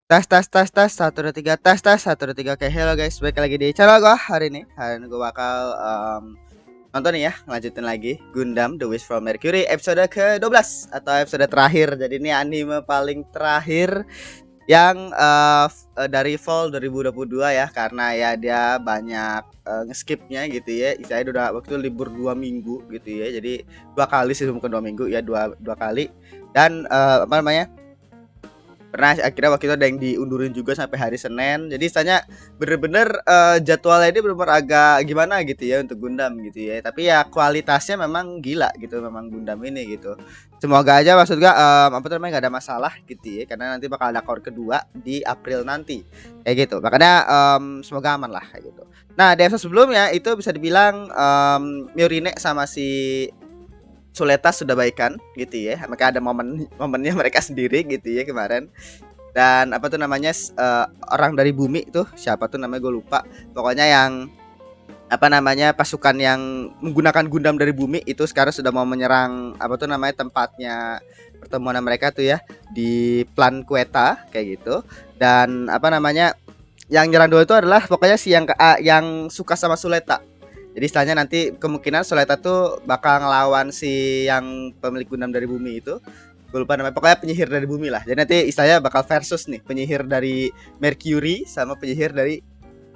Tes tes tes tes 1 2 3 tes tes 1 2 3. Oke, hello guys, balik lagi di channel gua hari ini. Hari ini gua bakal nonton nih ya, ngelanjutin lagi Gundam The Wish from Mercury episode ke-12 atau episode terakhir. Jadi ini anime paling terakhir yang dari fall 2022 ya, karena ya dia banyak ngeskipnya gitu ya. Saya udah waktu itu libur 2 minggu gitu ya. Jadi 2 kali sih, bukan 2 minggu ya, dua kali. Dan apa namanya, pernah akhirnya waktu itu ada yang diundurin juga sampai hari Senin. Jadi istilahnya bener-bener jadwalnya ini bener-bener agak gimana gitu ya untuk Gundam gitu ya. Tapi ya kualitasnya memang gila gitu, memang Gundam ini gitu. Semoga aja maksud gua apa tuh namanya, gak ada masalah gitu ya, karena nanti bakal ada core kedua di April nanti kayak gitu. Makanya semoga aman lah kayak gitu. Nah, di episode sebelumnya itu bisa dibilang Miorine sama si Suleta sudah baikan gitu ya. Maka ada momennya mereka sendiri gitu ya kemarin. Dan apa tuh namanya, orang dari bumi tuh siapa tuh namanya, gue lupa. Pokoknya yang apa namanya, pasukan yang menggunakan Gundam dari bumi itu sekarang sudah mau menyerang apa tuh namanya, tempatnya pertemuan mereka tuh ya, di Plan Queta kayak gitu. Dan apa namanya, yang nyerang dua itu adalah pokoknya si yang suka sama Suleta. Jadi istilahnya nanti kemungkinan Suleta tuh bakal ngelawan si yang pemilik Gundam dari bumi itu. Gue lupa namanya, pokoknya penyihir dari bumi lah. Jadi nanti istilahnya bakal versus nih, penyihir dari Mercury sama penyihir dari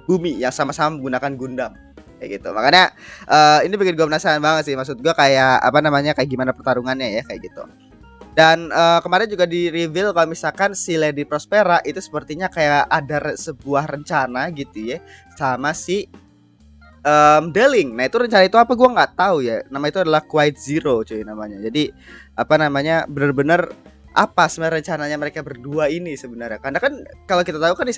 bumi yang sama-sama menggunakan Gundam kayak gitu. Makanya ini bikin gue penasaran banget sih, maksud gue kayak apa namanya, kayak gimana pertarungannya ya kayak gitu. Dan kemarin juga di reveal kalau misalkan si Lady Prospera itu sepertinya kayak ada sebuah rencana gitu ya sama si Deling. Nah, itu rencana itu apa gue nggak tahu ya. Nama itu adalah Quite Zero cuy namanya. Jadi apa namanya, bener-bener apa sebenarnya rencananya mereka berdua ini sebenarnya. Karena kan kalau kita tahu kan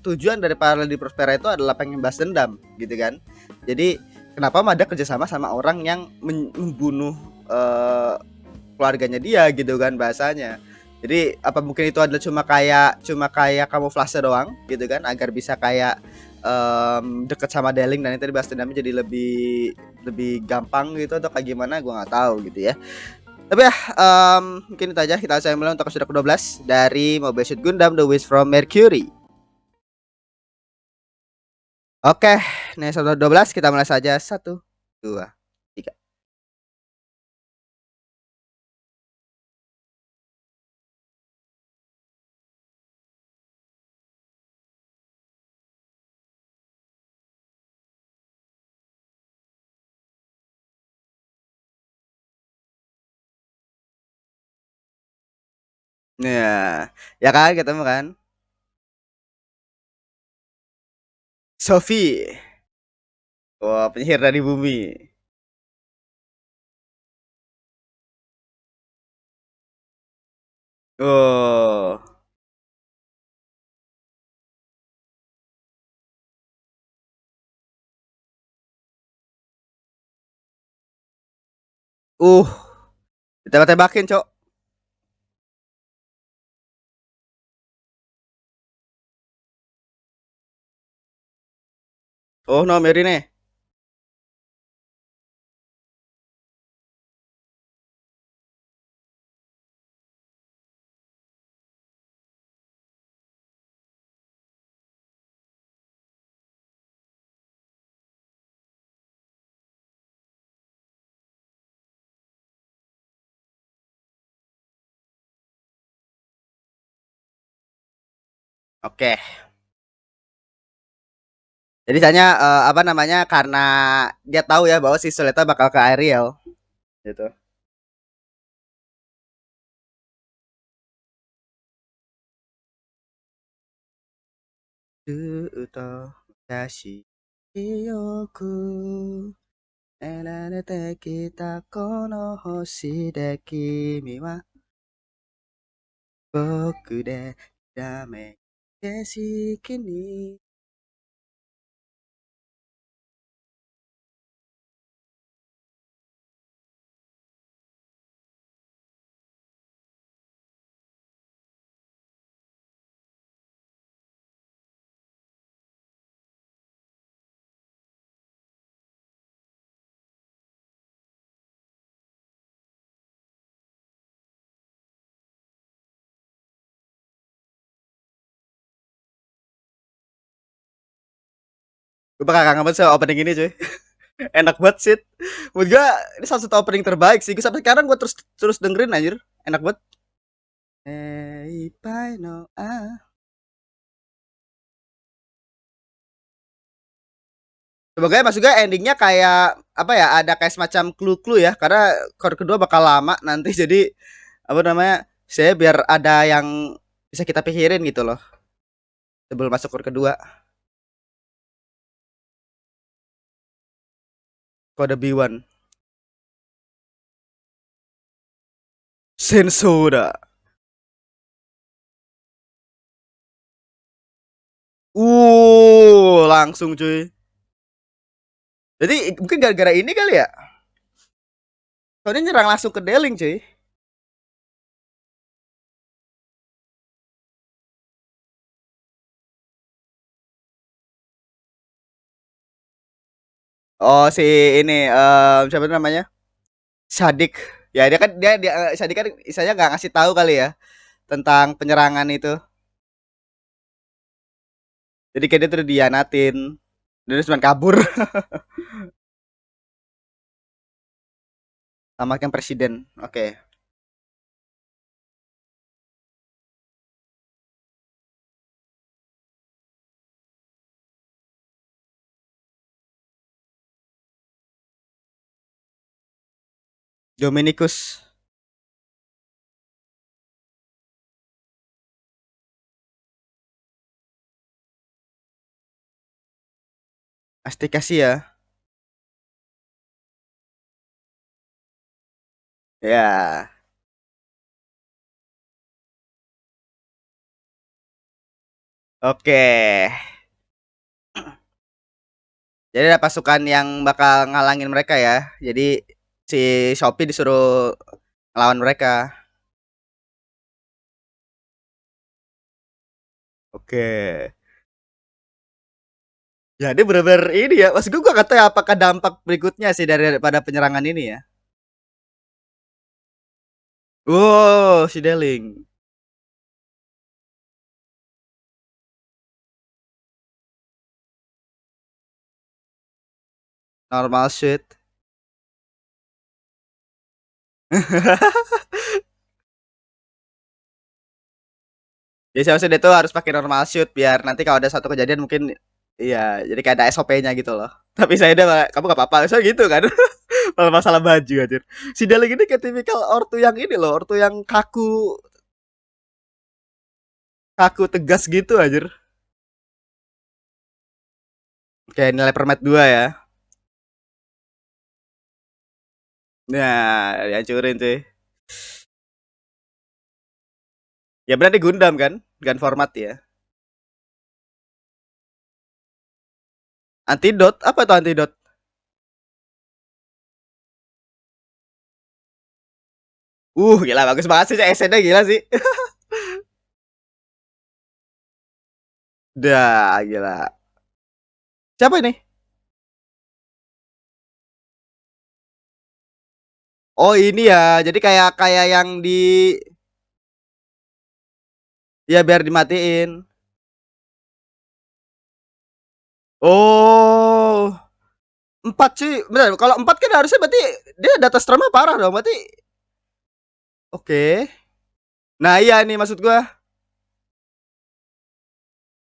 tujuan dari para Lady Prospera itu adalah pengen balas dendam gitu kan. Jadi kenapa Mada kerjasama sama orang yang membunuh eh, keluarganya dia gitu kan bahasanya. Jadi apa mungkin itu adalah cuma kayak kamuflase doang gitu kan, agar bisa kayak deket sama Deling dan itu dibahas dendamnya jadi lebih lebih gampang gitu, atau kayak gimana gue nggak tahu gitu ya. Tapi ya mungkin itu aja, kita saya mulai untuk episode ke-12 dari Mobile Suit Gundam The Wish from Mercury. Oke, nih episode 12 kita mulai saja. 1 2 3. Nah, ya kan ketemu kan? Sophie. Wah, penyihir dari bumi. Oh. Uh, ditembak-tembakin, Cok. Oh, no, Merine. Oke. Jadi tanya apa namanya, karena dia tahu ya bahwa si Suleta bakal ke Ariel gitu. Uto dashi yoku enarete kita kono hoshi de kimi wa boku de dame keshiki ni. Gue bakal kangen banget sama opening ini cuy. Enak banget sih. Menurut gue ini salah satu opening terbaik sih. Gue sampai sekarang gue terus terus dengerin anjir. Enak banget. Hey, I know semoga masuk juga endingnya kayak apa ya, ada kayak semacam clue-clue ya, karena chord kedua bakal lama nanti jadi apa namanya, saya biar ada yang bisa kita pikirin gitu loh sebelum masuk chord kedua. Kode B1 Sensoda. Langsung cuy. Jadi mungkin gara-gara ini kali ya. Soalnya nyerang langsung ke Deling cuy. Oh si ini siapa namanya? Sadik. Ya dia kan dia Sadik kan istilahnya nggak ngasih tahu kali ya tentang penyerangan itu. Jadi kayak dia tuh dianatin. Dia cuma kabur sama yang presiden. Oke. Okay. Dominikus Astikasia. Ya. Oke. Okay. Jadi ada pasukan yang bakal ngalangin mereka ya. Jadi si Shopee disuruh ngelawan mereka. Oke. Ya dia bener-bener ini ya. Maksud gue gak tahu ya apakah dampak berikutnya sih daripada penyerangan ini ya. Wow, si Deling. Normal shit. Jadi seharusnya dia tuh harus pakai normal shoot biar nanti kalau ada satu kejadian mungkin iya, jadi kayak ada SOP-nya gitu loh. Tapi saya udah kamu gak apa-apa, saya gitu kan. Malah masalah baju aja. Si Deling ini kayak tipikal ortu yang ini loh, ortu yang kaku, kaku tegas gitu aja. Kayak nilai permet 2 ya. Nah, dihancurin cuy. Ya berarti Gundam kan? Gun format ya. Antidot, apa tuh antidot? Gila bagus banget sih SN-nya gila sih. Dah, gila. Siapa ini? Oh, ini ya. Jadi kayak kayak yang di ya biar dimatiin. Oh, empat sih. Benar, kalau empat kan harusnya berarti dia data strama parah dong. Berarti oke. Nah, iya nih maksud gua.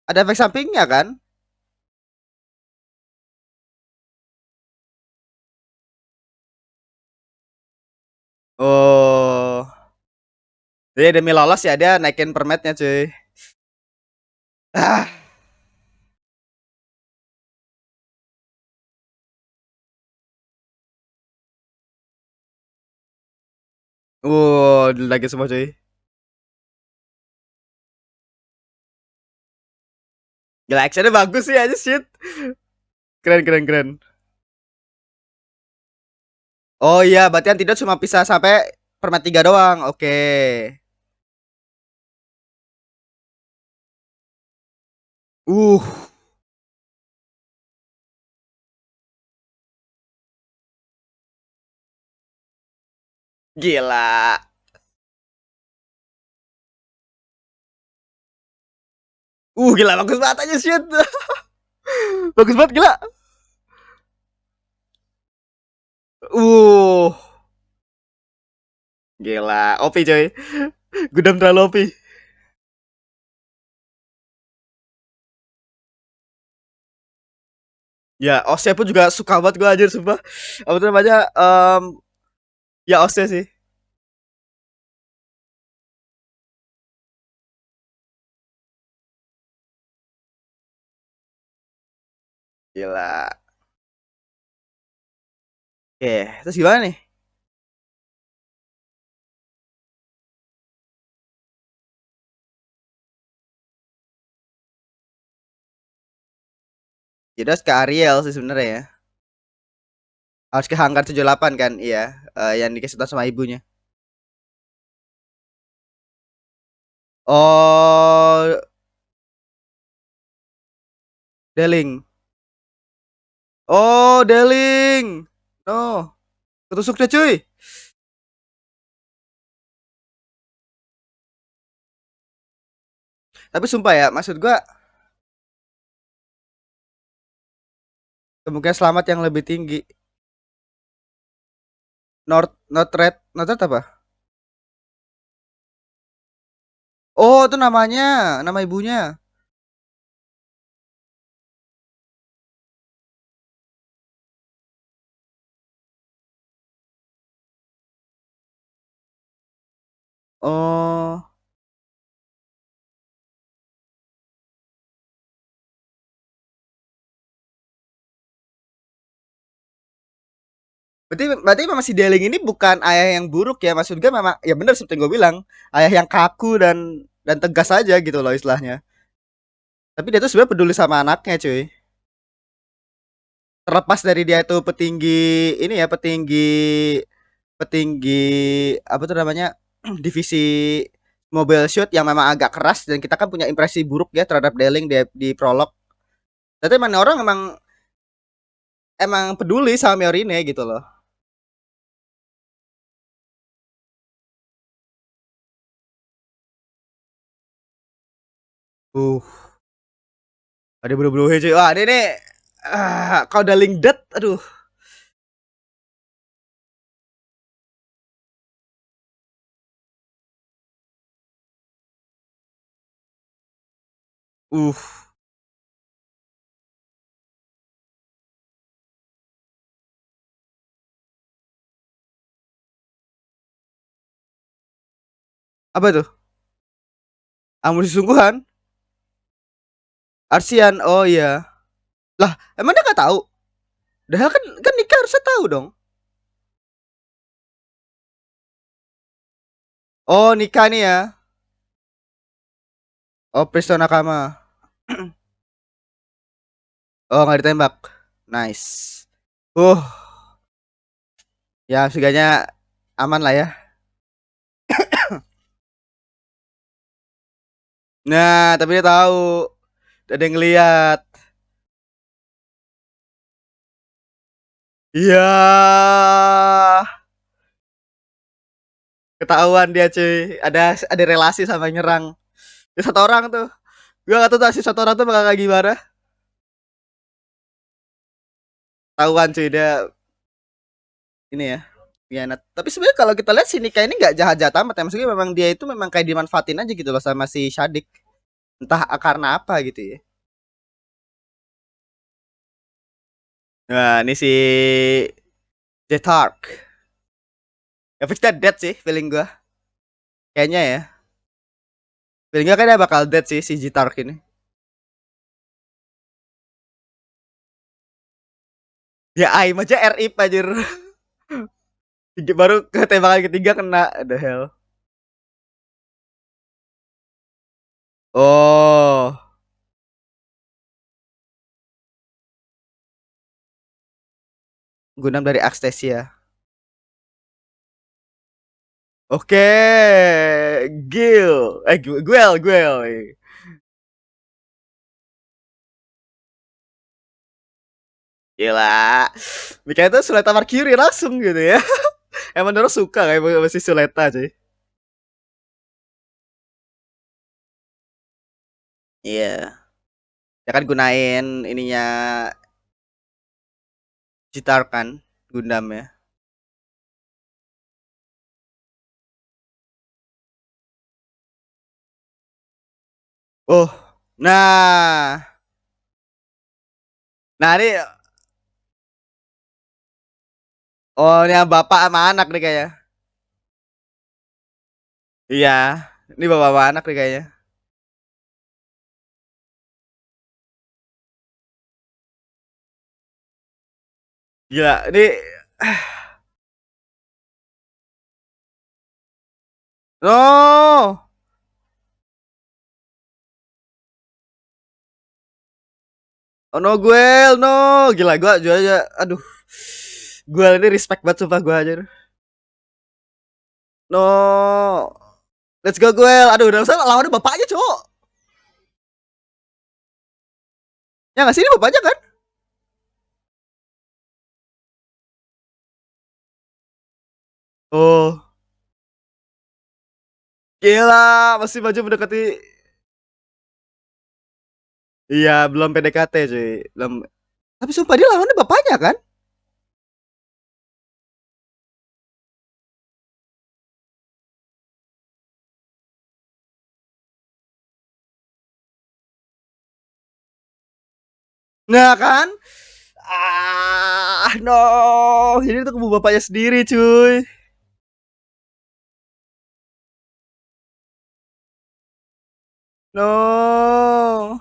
Ada efek sampingnya kan? Oh. Jadi demi lolos ya dia naikin permetnya cuy. Ah. Lagi semua cuy. Gila actionnya bagus sih aja shit. Keren keren keren. Oh iya, berarti yang tidak cuma bisa sampai permen 3 doang. Oke. Uh, gila. Gila bagus banget aja shit. Bagus banget gila. Uh, gila. OP coy. Gundam terlalu OP. Ya, Ose pun juga suka banget gue anjir sumpah. Apa tuh namanya? Ya Ose sih. Gila. Oke, terus gimana nih? Jadi harus ke Ariel sih sebenarnya ya. Harus ke Hanggar 78 kan? Iya, yang dikasih tahu sama ibunya. Oh, Deling. Oh, Deling. No, ketusuk deh cuy. Tapi sumpah ya, maksud gua kemungkinan selamat yang lebih tinggi. North Red apa? Oh, itu namanya, nama ibunya. Oh, berarti berarti memang si Deling ini bukan ayah yang buruk ya, maksud gue memang ya benar seperti gue bilang, ayah yang kaku dan tegas aja gitu loh istilahnya. Tapi dia tuh sebenarnya peduli sama anaknya, cuy. Terlepas dari dia itu petinggi ini ya, petinggi petinggi apa tuh namanya? Divisi Mobile Suit yang memang agak keras dan kita kan punya impresi buruk ya terhadap Deling di prolog. Tapi emang orang emang peduli sama Miorine gitu loh. Uh, ada bulu-bulu cuy. Wah, ini nih kalau Deling dead, aduh. Uh, apa tuh? Amunisi sungguhan. Arsian, oh iya. Lah, emang dia nggak tahu? Dah kan Nika harusnya tahu dong. Oh, Nika nih ya. Oh, Presto Nakama. Oh, nggak ditembak. Nice. Uh, ya seganya aman lah ya. Nah, tapi dia tahu. Ada yang ngeliat. Iya. Ketahuan dia cuy. Ada relasi sama nyerang. Ya, satu orang tuh. Gue gak tahu si satu orang tuh bakal kayak gimana. Tahuan cuy dia ini ya. Khianat. Tapi sebenarnya kalau kita lihat si Nika ini nggak jahat-jahat amat ya. Maksudnya memang dia itu memang kayak dimanfaatin aja gitu loh sama si Shadik. Entah karena apa gitu ya. Nah, ini si Jetark. Ya fix dia dead sih feeling gue. Kayaknya ya. Feeling gue kayaknya bakal dead sih si Jetark ini. Ya aim aja RIP anjir. Baru ke tembakan ketiga kena. The hell. Oh. Gundam dari Axtesia. Oke. Gil. Guel. Gila. Mikirnya tuh Suleta Mercury langsung gitu ya. Emang Doro suka kayak masih Suleta cuy. Iya. Ya kan gunain ininya Jitar kan Gundam ya. Oh, nah, nah ini oh ini yang bapak sama anak nih kayaknya. Iya, ini bapak sama anak nih kayaknya. Gila, ini no, oh no Guel, no, gila gua aja, aduh, Guel ini respect banget sumpah gua aja. No, let's go Guel, aduh udah usah lawannya bapaknya cowok. Ya nggak sih ini bapaknya kan? Oh, gila, masih maju mendekati. Iya, belum PDKT cuy, belum. Tapi sumpah dia lawannya bapaknya kan? Nah kan? Ah, no. Ini tuh kebo bapaknya sendiri, cuy. No.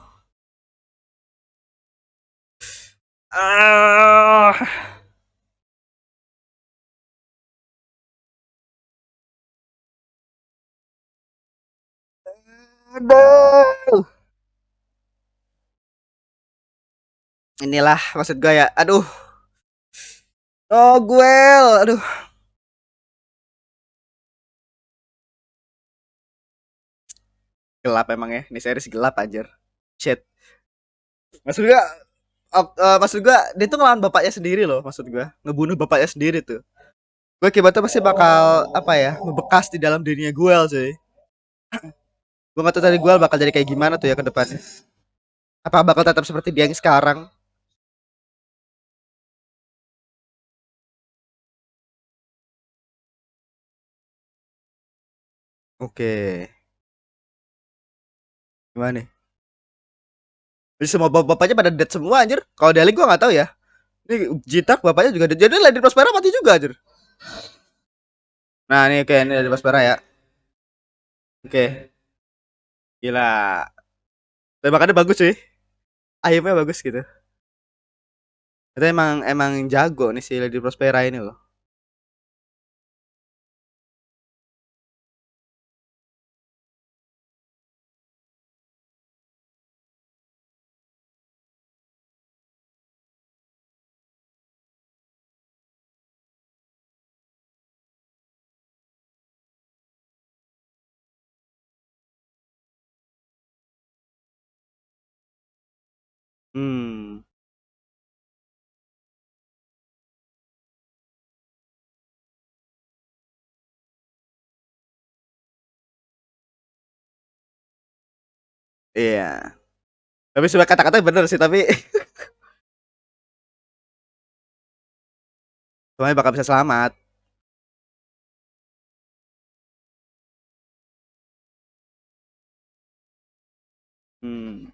Ah. Aduh. Inilah maksud gue ya. Aduh. Oh, gue. Aduh. Gelap emang ya. Ini series gelap anjir. Shit. Maksud gue maksud gue dia tuh ngelawan bapaknya sendiri loh, maksud gue. Ngebunuh bapaknya sendiri tuh. Gue akibatnya pasti bakal apa ya? Membekas di dalam dirinya gue, cuy. Gue gak tahu tadi gue bakal jadi kayak gimana tuh ya ke depannya. Apa bakal tetap seperti dia yang sekarang? Oke. Gimana nih? Jadi semua bapaknya pada dead semua anjir. Kalau Dali gua nggak tahu ya. Ini Jitak bapaknya juga dead. Jadi Lady Prospera mati juga anjir. Nah, ini oke, ini Lady Prospera ya. Oke. Gila. Tembakannya bagus sih. Ayamnya bagus gitu. Itu emang jago nih si Lady Prospera ini loh. Hmm. Iya. Tapi sebenarnya kata-katanya bener sih, tapi semuanya bakal bisa selamat. Hmm.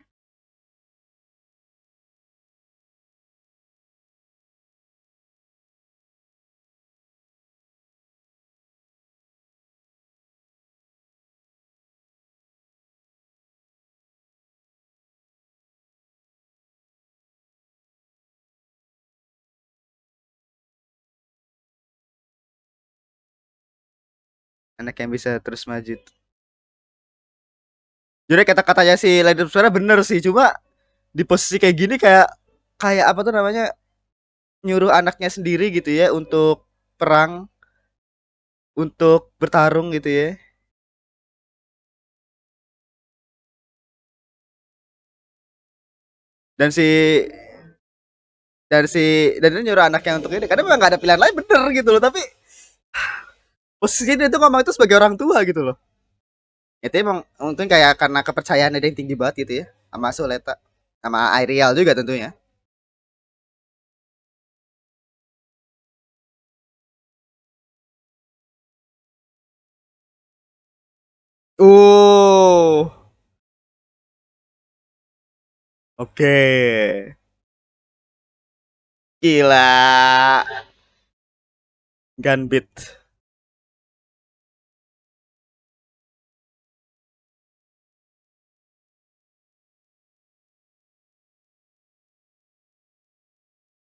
Anak yang bisa terus maju. Jadi kata-katanya si Lady Prospera bener sih, cuma di posisi kayak gini kayak kayak apa tuh namanya? Nyuruh anaknya sendiri gitu ya untuk perang, untuk bertarung gitu ya. Dan si dan si dan dia nyuruh anaknya untuk ini karena memang gak ada pilihan lain bener gitu loh, tapi posisi dia tuh ngomong itu sebagai orang tua gitu loh. Itu emang mungkin kayak karena kepercayaan dia yang tinggi banget gitu ya sama Suleta. sama Ariel juga tentunya. Uh, oke. Gila. Gunbit.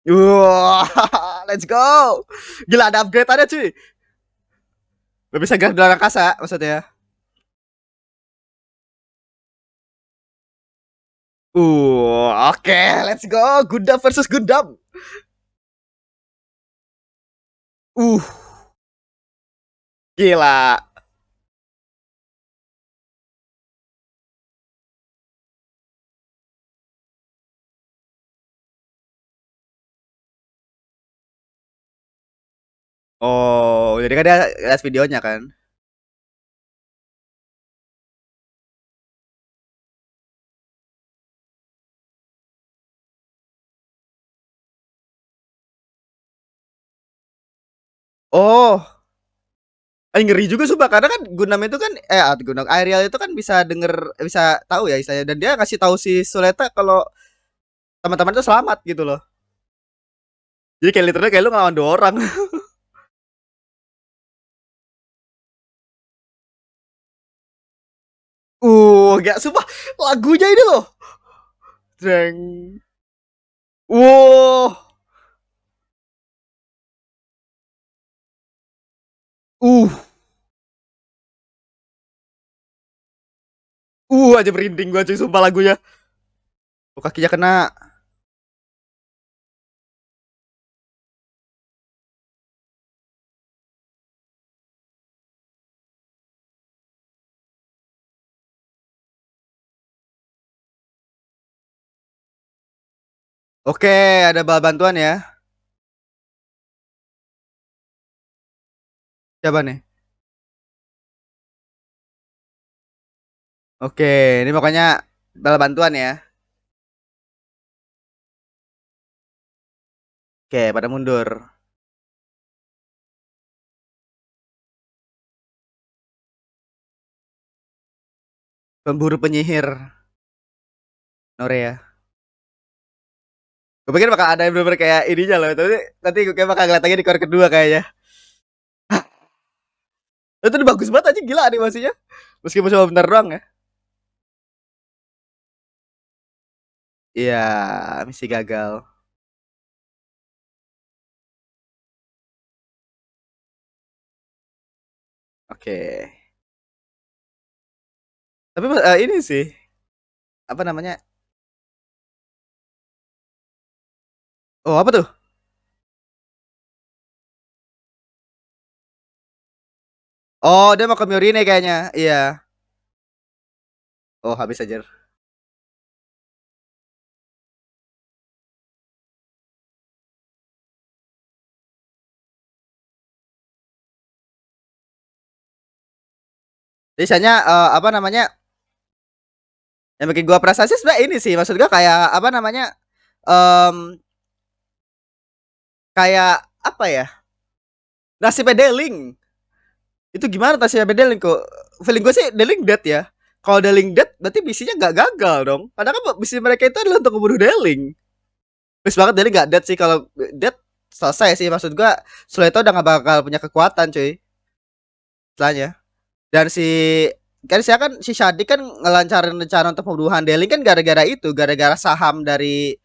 Wah, let's go. Gila ada upgrade ada cuy. Gak bisa gerak di luar angkasa maksudnya. Oke, let's go. Gundam versus Gundam. Uh, gila. Oh, jadi kan dia lihat videonya kan. Oh, ngeri juga sumpah karena kan Gundam itu kan Gundam Ariel itu kan bisa denger bisa tahu ya istilahnya dan dia ngasih tahu si Suleta kalau teman-teman itu selamat gitu loh. Jadi kayak literally kayak lu ngelawan dua orang. Gak sumpah lagunya ini loh. Dreng. Wow. Uh, aja merinding gua cuy sumpah lagunya. Kakinya kena. Oke, ada bal bantuan ya. Siapa nih? Oke, ini pokoknya bal bantuan ya. Oke, pada mundur. Pemburu penyihir Norea. Gue pikir bakal ada yang bener-bener kayak ininya loh. Tapi nanti gue kayak bakal ngeliat lagi di core kedua kayaknya. Itu udah bagus banget aja gila animasinya. Meskipun cuma bentar doang ya. Iya, misi gagal. Oke. Tapi ini sih apa namanya? Oh, apa tuh? Oh, dia mau ke Miorine kayaknya. Iya. Oh, habis aja. Jadi misalnya apa namanya? Yang bikin gua prestasi sebenarnya ini sih. Maksud gua kayak apa namanya? Em kayak apa ya? Nasibnya Deling. Itu gimana nasibnya Deling kok? Feeling gue sih Deling dead ya. Kalau Deling dead berarti misinya nggak gagal dong. Padahal kan misi mereka itu adalah untuk membunuh Deling. Please banget Deling nggak dead sih. Kalau dead selesai sih. Maksud gua Suleto udah nggak bakal punya kekuatan cuy. Setelahnya. Dan si Shadi kan ngelancarin rencana untuk pembunuhan Deling kan gara-gara itu, gara-gara saham dari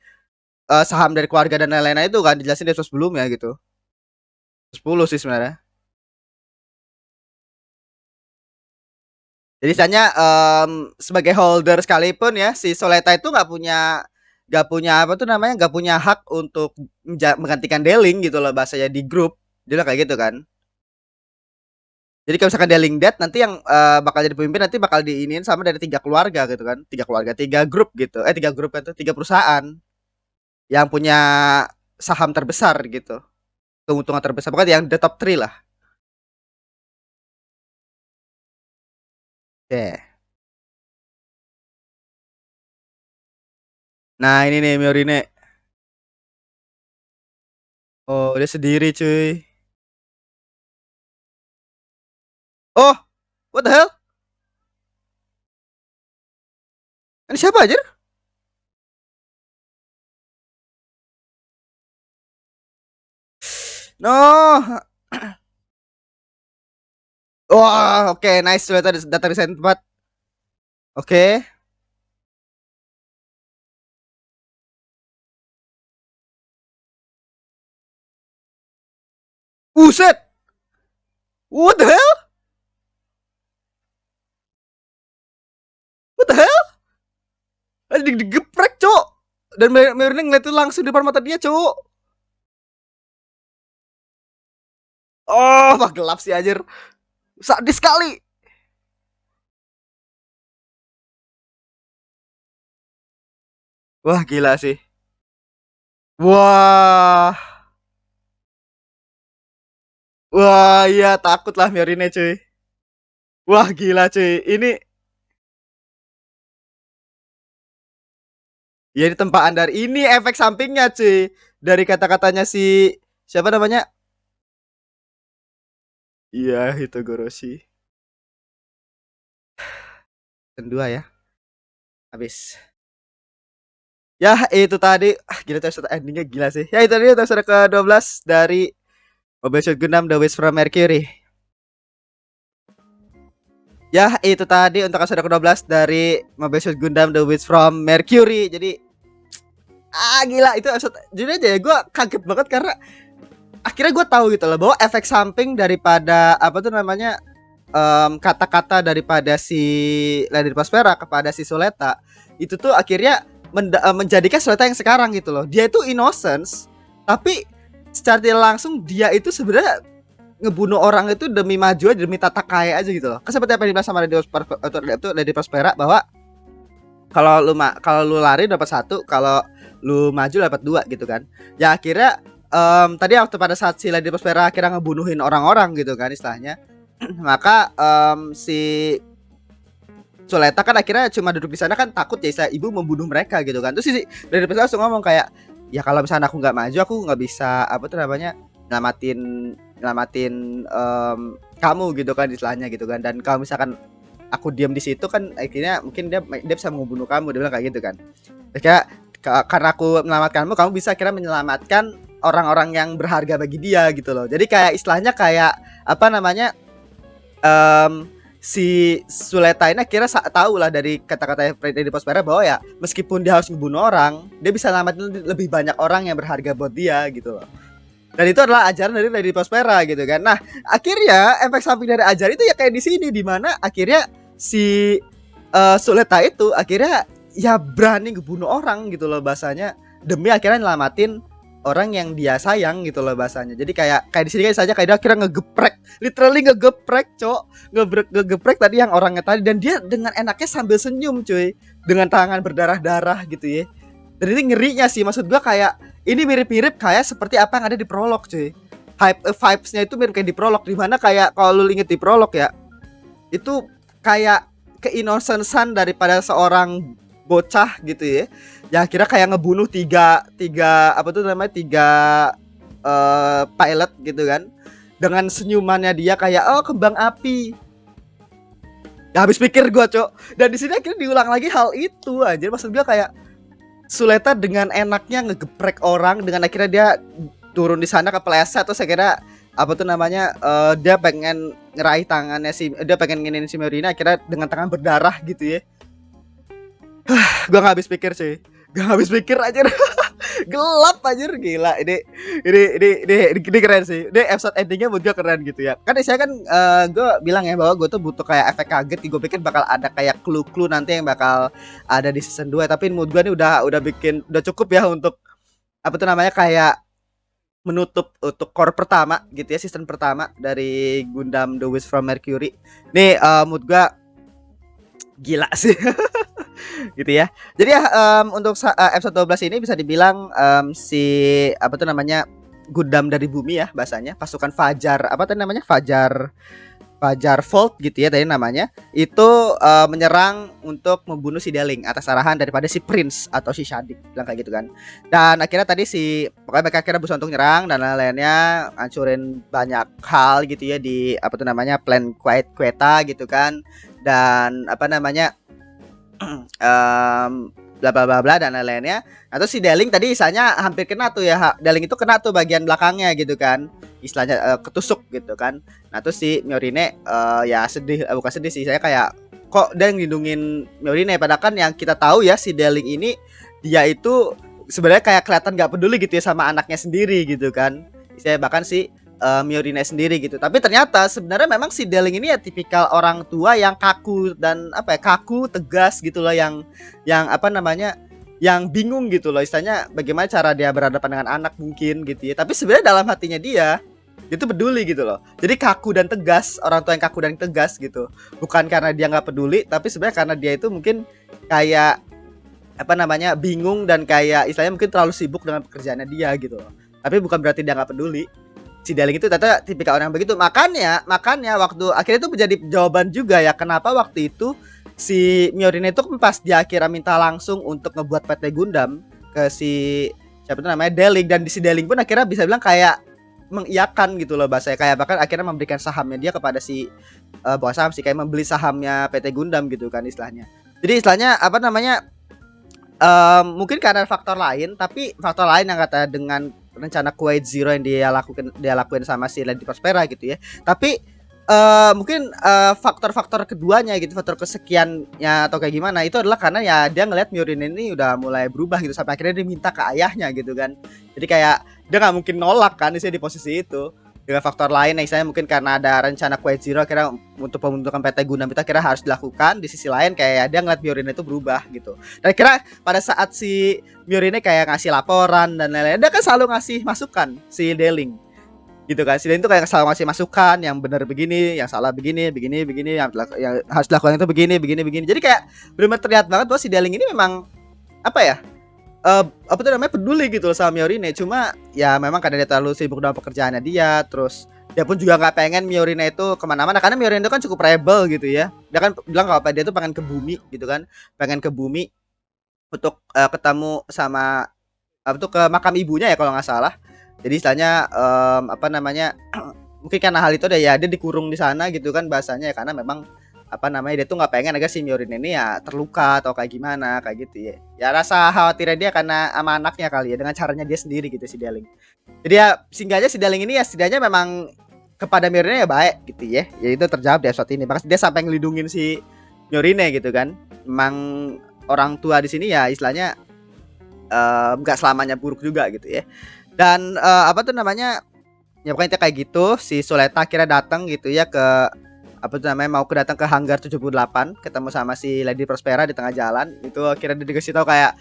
keluarga dan lain-lain itu kan dijelasin di episode sebelumnya gitu. 10 sih sebenarnya. Jadi misalnya sebagai holder sekalipun ya si Soleta itu nggak punya apa tuh namanya nggak punya hak untuk menggantikan Deling gitu loh bahasanya di grup dia bilang kayak gitu kan. Jadi kalau misalkan Deling dead nanti yang bakal jadi pemimpin nanti bakal diinin sama dari tiga keluarga gitu kan, tiga keluarga tiga grup gitu, tiga grup itu tiga perusahaan yang punya saham terbesar gitu, keuntungan terbesar pokoknya yang the top 3 lah. Oke. Nah, ini nih Miorine. Oh, dia sendiri, cuy. Oh, what the hell? Ini siapa aja? No. Wah, oke, nice. Sudah data desain tempat. Oke. Buset. What the hell? What the hell? Digeprek, cok. Dan Mary ngeliat itu langsung di depan mata dia, cok. Oh, wah gelap sih anjir. Sadis sekali. Wah, gila sih. Wah. Wah, iya takut lah Miorine, cuy. Wah, gila cuy. Ini ya di tempaan dari ini efek sampingnya, cuy. Dari kata-katanya si siapa namanya? Iya, itu Goroshi. Kedua ya. Habis. Ya, itu tadi. Gila tuh episode endingnya gila sih. Ya, itu tadi episode ke-12 dari Mobile Suit Gundam The Wish from Mercury. Ya, itu tadi untuk episode ke-12 dari Mobile Suit Gundam The Wish from Mercury. Jadi gila itu episode jujur aja ya gue kaget banget karena akhirnya gue tahu gitu loh bahwa efek samping daripada apa tuh namanya kata-kata daripada si Lady Prospera kepada si Suleta itu tuh akhirnya menjadikan Suleta yang sekarang gitu loh. Dia itu innocence tapi secara tidak langsung dia itu sebenarnya ngebunuh orang itu demi maju aja, demi tata kaya aja gitu loh. Kan seperti apa yang dibilang sama Lady Prospera bahwa kalau lu lari dapat satu, kalau lu maju dapat dua gitu kan. Ya akhirnya tadi waktu pada saat si Lady Prospera akhirnya ngebunuhin orang-orang gitu kan istilahnya. Maka si Suleta kan akhirnya cuma duduk di sana kan takut ya istilah ibu membunuh mereka gitu kan. Terus si Lady Prospera langsung ngomong kayak ya kalau misalnya aku nggak maju aku nggak bisa apa tuh namanya nyelamatin nyelamatin kamu gitu kan istilahnya gitu kan. Dan kalau misalkan aku diam di situ kan akhirnya mungkin dia bisa membunuh kamu, dia bilang kayak gitu kan. Kayak karena aku menyelamatkanmu kamu bisa kira menyelamatkan orang-orang yang berharga bagi dia gitu loh. Jadi kayak istilahnya kayak apa namanya si Suleta ini kira tahu lah dari kata-kata Freddy Prospera bahwa ya meskipun dia harus membunuh orang, dia bisa selamatin lebih banyak orang yang berharga buat dia gitu loh. Dan itu adalah ajaran dari Lady Prospera gitu kan. Nah, akhirnya efek samping dari ajaran itu ya kayak di sini di mana akhirnya si Suleta itu akhirnya ya berani ngebunuh orang gitu loh bahasanya demi akhirnya nyelamatin orang yang dia sayang gitu loh bahasanya. Jadi kayak di sini kan saja kayak dia akhirnya ngegeprek, literally ngegeprek, cok. Ngegeprek tadi yang orangnya tadi dan dia dengan enaknya sambil senyum, cuy. Dengan tangan berdarah-darah gitu ya. Dan ini ngerinya sih maksud gua kayak ini mirip-mirip kayak seperti apa yang ada di prolog, cuy. Vibes-nya itu mirip kayak di prolog di mana kayak kalau lu inget di prolog ya, itu kayak keinnocencean daripada seorang bocah gitu ya. Ya kira kayak ngebunuh tiga apa tuh namanya tiga pilot gitu kan. Dengan senyumannya dia kayak oh kembang api. Ya habis pikir gua, Cok. Dan di sini akhirnya diulang lagi hal itu aja. Maksud gua kayak Suleta dengan enaknya ngegeprek orang dengan akhirnya dia turun di sana kepleset terus akhirnya apa tuh namanya dia pengen ngeraih tangannya dia pengen nginin si Merina akhirnya dengan tangan berdarah gitu ya. Gua nggak habis pikir sih, gak habis pikir aja. Gelap aja gila ini keren sih. Ini episode endingnya buat gue keren gitu ya. Kan saya kan gue bilang ya bahwa gue tuh butuh kayak efek kaget. Gue pikir bakal ada kayak clue-clue nanti yang bakal ada di season 2. Tapi mood gue nih udah cukup ya untuk apa tuh namanya kayak menutup untuk core pertama gitu ya, season pertama dari Gundam The Wish from Mercury. Nih mood gue gila sih. Gitu ya. Jadi ya untuk episode 12 ini bisa dibilang si apa tuh namanya Gundam dari bumi ya bahasanya, pasukan Fajar apa tuh namanya Fajar Fajar Volt gitu ya tadi namanya, itu menyerang untuk membunuh si Deling atas arahan daripada si Prince atau si Shadik bilang kayak gitu kan. Dan akhirnya tadi pokoknya mereka akhirnya berusaha untuk nyerang dan lain-lainnya, hancurin banyak hal gitu ya di apa tuh namanya plan Queta gitu kan. Dan apa namanya bla bla bla bla dan lain-lainnya. Atau si Deling tadi istilahnya hampir kena tuh ya. Deling itu kena tuh bagian belakangnya gitu kan. Istilahnya ketusuk gitu kan. Nah, terus si Miorine ya sedih, bukan sedih sih, saya kayak kok dia ngelindungin Miorine padahal kan yang kita tahu ya si Deling ini dia itu sebenarnya kayak kelihatan nggak peduli gitu ya sama anaknya sendiri gitu kan. Saya bahkan si Miorine sendiri gitu. Tapi ternyata sebenarnya memang si Deling ini ya tipikal orang tua yang kaku dan apa ya, kaku, tegas gitu loh, yang apa namanya, yang bingung gitu loh istilahnya bagaimana cara dia berhadapan dengan anak mungkin gitu ya. Tapi sebenarnya dalam hatinya dia itu peduli gitu loh. Jadi kaku dan tegas, orang tua yang kaku dan tegas gitu. Bukan karena dia nggak peduli, tapi sebenarnya karena dia itu mungkin kayak apa namanya, bingung dan kayak istilahnya mungkin terlalu sibuk dengan pekerjaannya dia gitu loh. Tapi bukan berarti dia nggak peduli. Si Deling itu ternyata tipikal orang yang begitu. Makanya waktu akhirnya itu menjadi jawaban juga ya kenapa waktu itu si Miorine itu pas dia akhirnya minta langsung untuk ngebuat PT Gundam ke si siapa itu namanya Deling, dan si Deling pun akhirnya bisa bilang kayak mengiyakan gitu loh bahasanya, kayak bahkan akhirnya memberikan sahamnya dia kepada si bukan saham sih, kayak membeli sahamnya PT Gundam gitu kan istilahnya. Jadi istilahnya apa namanya, mungkin karena faktor lain, tapi faktor lain yang kata dengan rencana Kuwait Zero yang dia lakuin sama si Lady Prospera gitu ya. Tapi mungkin faktor-faktor keduanya gitu, faktor kesekiannya atau kayak gimana itu adalah karena ya dia ngeliat Miorine ini udah mulai berubah gitu sampai akhirnya dia minta ke ayahnya gitu kan. Jadi kayak dia nggak mungkin nolak kan di posisi itu. Dengan faktor lain, misalnya mungkin karena ada rencana Kuwait Zero akhirnya untuk pembentukan PT Gundam itu akhirnya harus dilakukan. Di sisi lain kayak dia ngeliat Miorine itu berubah gitu. Dan kira pada saat si Miorine kayak ngasih laporan dan lain-lain, dia kan selalu ngasih masukan si Deling gitu kan. Si Deling itu kayak selalu ngasih masukan yang benar begini, yang salah begini, yang harus dilakukan itu begini. Jadi kayak benar-benar terlihat banget bahwa si Deling ini memang apa ya, apa tuh namanya, peduli gitu loh sama Miorine. Cuma ya memang karena dia terlalu sibuk dengan pekerjaannya dia, terus dia pun juga nggak pengen Miorine itu kemana-mana karena Miorine itu kan cukup rebel gitu ya. Dia kan bilang kalau apa dia tuh pengen ke bumi gitu kan, pengen ke bumi untuk ketemu sama apa tuh, ke makam ibunya ya kalau nggak salah. Jadi istilahnya apa namanya mungkin karena hal itu ya dia dikurung di sana gitu kan bahasanya ya, karena memang apa namanya dia tuh nggak pengen agar si Miorine ini ya terluka atau kayak gimana kayak gitu ya. Ya rasa khawatirnya dia karena sama anaknya kali ya, dengan caranya dia sendiri gitu si Deling. Jadi ya singgahnya si Deling ini ya setidaknya memang kepada Miorine ya baik gitu ya. Ya itu terjawab di episode ini. Bahkan dia sampai ngelindungin si Miorine gitu kan. Memang orang tua di sini ya istilahnya nggak selamanya buruk juga gitu ya. Dan apa tuh namanya, ya pokoknya kayak gitu. Si Suleta akhirnya datang gitu ya ke apa tuh namanya, mau datang ke Hangar 78, ketemu sama si Lady Prospera di tengah jalan. Itu akhirnya dia dikasih tahu kayak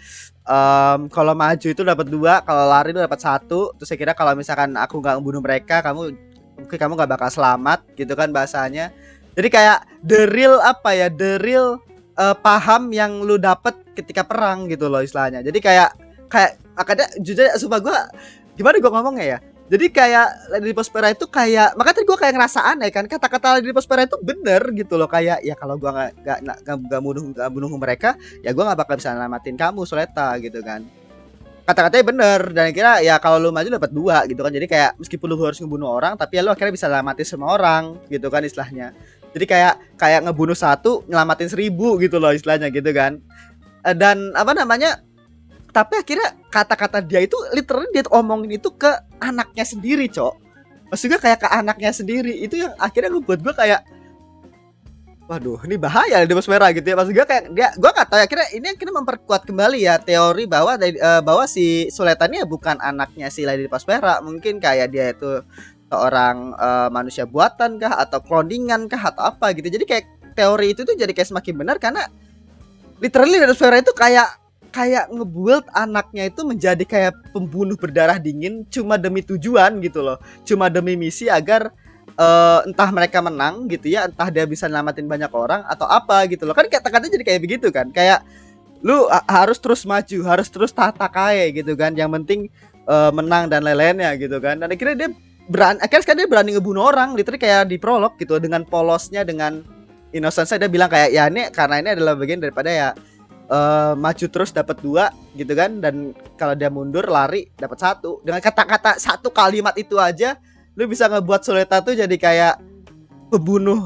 kalau maju itu dapat 2, kalau lari itu dapat 1. Terus saya kira kalau misalkan aku nggak membunuh mereka, mungkin kamu nggak bakal selamat gitu kan bahasanya. Jadi kayak the real apa ya, the real paham yang lu dapet ketika perang gitu loh istilahnya. Jadi kayak akadnya jujur sumpah gue, gimana gue ngomongnya ya, jadi kayak Lady Prospera itu kayak, makanya tadi gue kayak ngerasa aneh kan, kata-kata Lady Prospera itu bener gitu loh, kayak ya kalau gue nggak bunuh mereka ya gue nggak bakal bisa nyelamatin kamu Suleta gitu kan. Kata-katanya bener, dan kira ya kalau lu maju dapat 2 gitu kan. Jadi kayak meskipun lu harus ngebunuh orang, tapi ya lu akhirnya bisa nyelamatin semua orang gitu kan istilahnya. Jadi kayak ngebunuh 1 nyelamatin 1000 gitu loh istilahnya gitu kan. Dan apa namanya, tapi akhirnya kata-kata dia itu literally dia omongin itu ke anaknya sendiri, Cok. Maksudnya kayak ke anaknya sendiri. Itu yang akhirnya ngebuat gue kayak, waduh, ini bahaya di merah gitu ya. Maksud gue kayak gue nggak tahu ya. Akhirnya memperkuat kembali ya teori bahwa si Sultan ini bukan anaknya si Lady Prospera. Mungkin kayak dia itu seorang manusia buatan kah, atau cloningan kah, atau apa gitu. Jadi kayak teori itu tuh jadi kayak semakin benar karena literally Lady Prospera itu kayak ngebuild anaknya itu menjadi kayak pembunuh berdarah dingin cuma demi tujuan gitu loh, cuma demi misi agar entah mereka menang gitu ya, entah dia bisa nyelamatin banyak orang atau apa gitu loh. Kan kata-katanya jadi kayak begitu kan, kayak lu harus terus maju, harus terus tata kae gitu kan, yang penting menang dan lain-lainnya gitu kan. Dan akhirnya dia akhirnya sekarang dia berani ngebunuh orang, literally kayak di prolog gitu, dengan polosnya, dengan innocence dia bilang kayak ya ini karena ini adalah bagian daripada ya maju terus dapat 2 gitu kan, dan kalau dia mundur lari dapat 1. Dengan kata-kata satu kalimat itu aja lu bisa ngebuat Suleta tuh jadi kayak pembunuh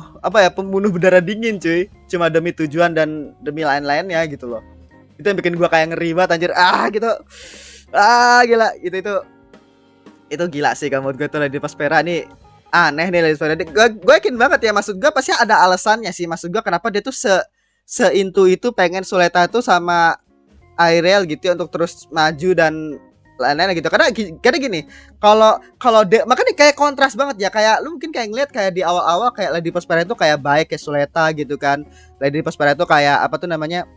berdarah dingin cuy, cuma demi tujuan dan demi lain-lainnya gitu loh. Itu yang bikin gua kayak ngeri banget anjir, gitu. Gila, itu gila sih kamu gue tuh Lady Prospera nih aneh nih Lady Prospera. Gue yakin banget ya, maksud gue pasti ada alasannya sih, maksud gue kenapa dia tuh seintu itu pengen Suleta tuh sama Aerial gitu ya, untuk terus maju dan lain-lain gitu. Karena gini, kalau makanya kayak kontras banget ya, kayak lu mungkin kayak ngeliat kayak di awal-awal kayak Lady Prospera itu kayak baik kayak Suleta gitu kan. Lady Prospera itu kayak apa tuh namanya,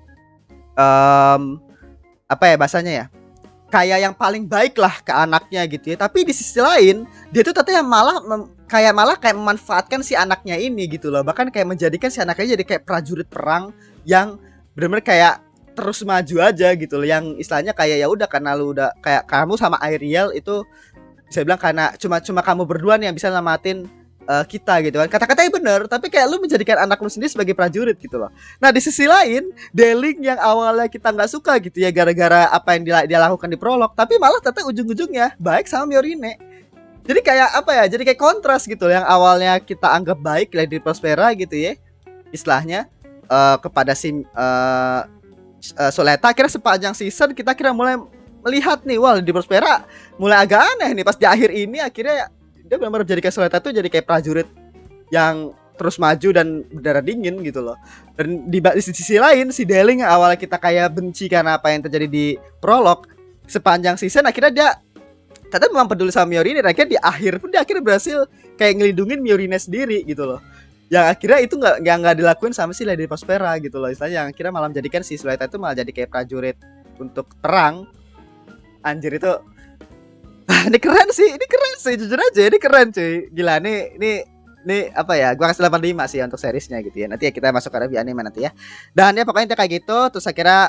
apa ya bahasanya ya, kayak yang paling baik lah ke anaknya gitu ya. Tapi di sisi lain dia tuh ternyata yang malah kayak memanfaatkan si anaknya ini gitu loh. Bahkan kayak menjadikan si anaknya jadi kayak prajurit perang yang benar-benar kayak terus maju aja gitu loh. Yang istilahnya kayak ya udah, karena lu udah kayak kamu sama Aerial itu bisa bilang karena cuma kamu berdua nih yang bisa namatin kita gitu kan. Kata-katanya bener, tapi kayak lu menjadikan anak lu sendiri sebagai prajurit gitu loh. Nah di sisi lain Deling yang awalnya kita nggak suka gitu ya gara-gara apa yang dia lakukan di prolog, tapi malah ternyata ujung-ujungnya baik sama Miorine. Jadi kayak apa ya, jadi kayak kontras gitu. Yang awalnya kita anggap baik Lady Prospera gitu ya istilahnya kepada si Suleta, kira sepanjang season kita kira mulai melihat nih, wah Lady Prospera mulai agak aneh nih. Pas di akhir ini akhirnya dia benar-benar menjadikan Suleta tuh jadi kayak prajurit yang terus maju dan berdarah dingin gitu loh. Dan di sisi lain si Deling yang awalnya kita kayak benci karena apa yang terjadi di prolog, sepanjang season akhirnya dia ternyata memang peduli sama Miorine. Dan akhirnya di akhir pun dia akhirnya berhasil kayak ngelindungin Miorine sendiri gitu loh. Yang akhirnya itu nggak dilakuin sama si Lady Prospera gitu loh. Istilahnya yang akhirnya malah menjadikan si Suleta itu malah jadi kayak prajurit untuk perang. Anjir itu ini keren sih jujur aja, ini keren cuy. Gila ini apa ya, gua kasih 85 sih untuk seriesnya gitu ya. Nanti ya kita masuk ke review anime nanti ya. Dan ya pokoknya kayak gitu. Terus akhirnya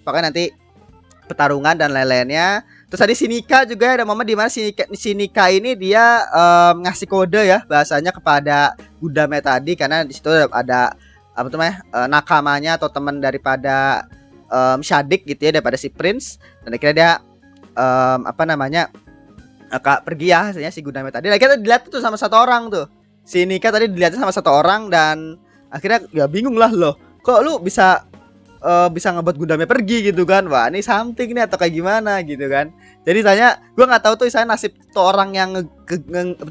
pokoknya nanti pertarungan dan lain-lainnya. Terus tadi si Nika juga ada momen dimana si Nika ini dia ngasih kode ya bahasanya kepada Gundame tadi, karena di situ ada apa tuh nakamanya atau teman daripada Shadik gitu ya, daripada si Prince. Dan akhirnya dia apa namanya pergi ya hasilnya si Gundame tadi. Lagi kita dilihat tuh sama satu orang tuh. Si Nika tadi dilihatnya sama satu orang dan akhirnya ya bingung lah loh. Kok lu bisa ngebuat Gundame pergi gitu kan? Wah, ini something nih atau kayak gimana gitu kan. Jadi saya nggak tahu tuh saya nasib tuh orang yang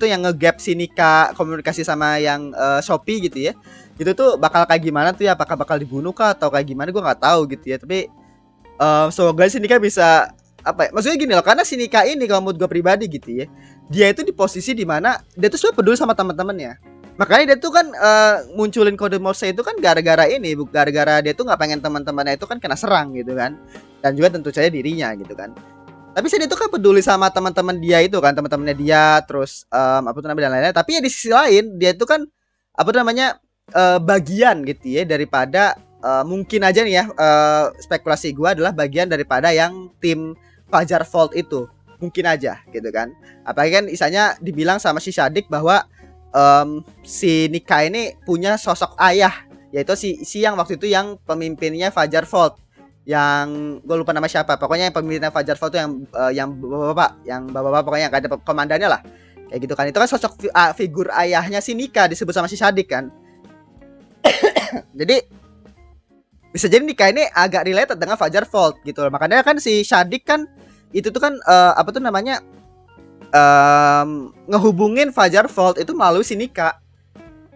yang ngegap si Nika komunikasi sama yang Shopee gitu ya. Itu tuh bakal kayak gimana tuh ya? Apakah bakal dibunuh kah atau kayak gimana? Gue nggak tahu gitu ya. Tapi semoga si Nika bisa apa ya, maksudnya gini loh, karena si Nika ini kalau menurut gue pribadi gitu ya, dia itu di posisi dimana dia tuh sebenarnya peduli sama teman-temannya. Makanya dia tuh kan munculin kode Morse itu kan gara-gara ini, gara-gara dia tuh nggak pengen teman-temannya itu kan kena serang gitu kan, dan juga tentu saja dirinya gitu kan. Tapi dia tuh kan peduli sama teman-teman dia itu kan, teman-temannya dia, terus apa tuh namanya dan lain-lain. Tapi ya di sisi lain dia itu kan apa tuh namanya bagian gitu ya daripada mungkin aja nih ya, spekulasi gue adalah bagian daripada yang tim Fajar Vault itu, mungkin aja gitu kan. Apalagi kan isanya dibilang sama si Shadik bahwa si Nika ini punya sosok ayah, yaitu si yang waktu itu yang pemimpinnya Fajar Vault, yang gue lupa nama siapa, pokoknya yang pemimpinnya Fajar Vault itu yang bapak-bapak pokoknya yang ada komandannya lah kayak gitu kan. Itu kan sosok figur ayahnya si Nika disebut sama si Shadik kan. Jadi bisa jadi Nika ini agak related dengan Fajar Vault gitu loh. Makanya kan si Shadik kan itu tuh kan apa tuh namanya ngehubungin Fajar Vault itu melalui si Nika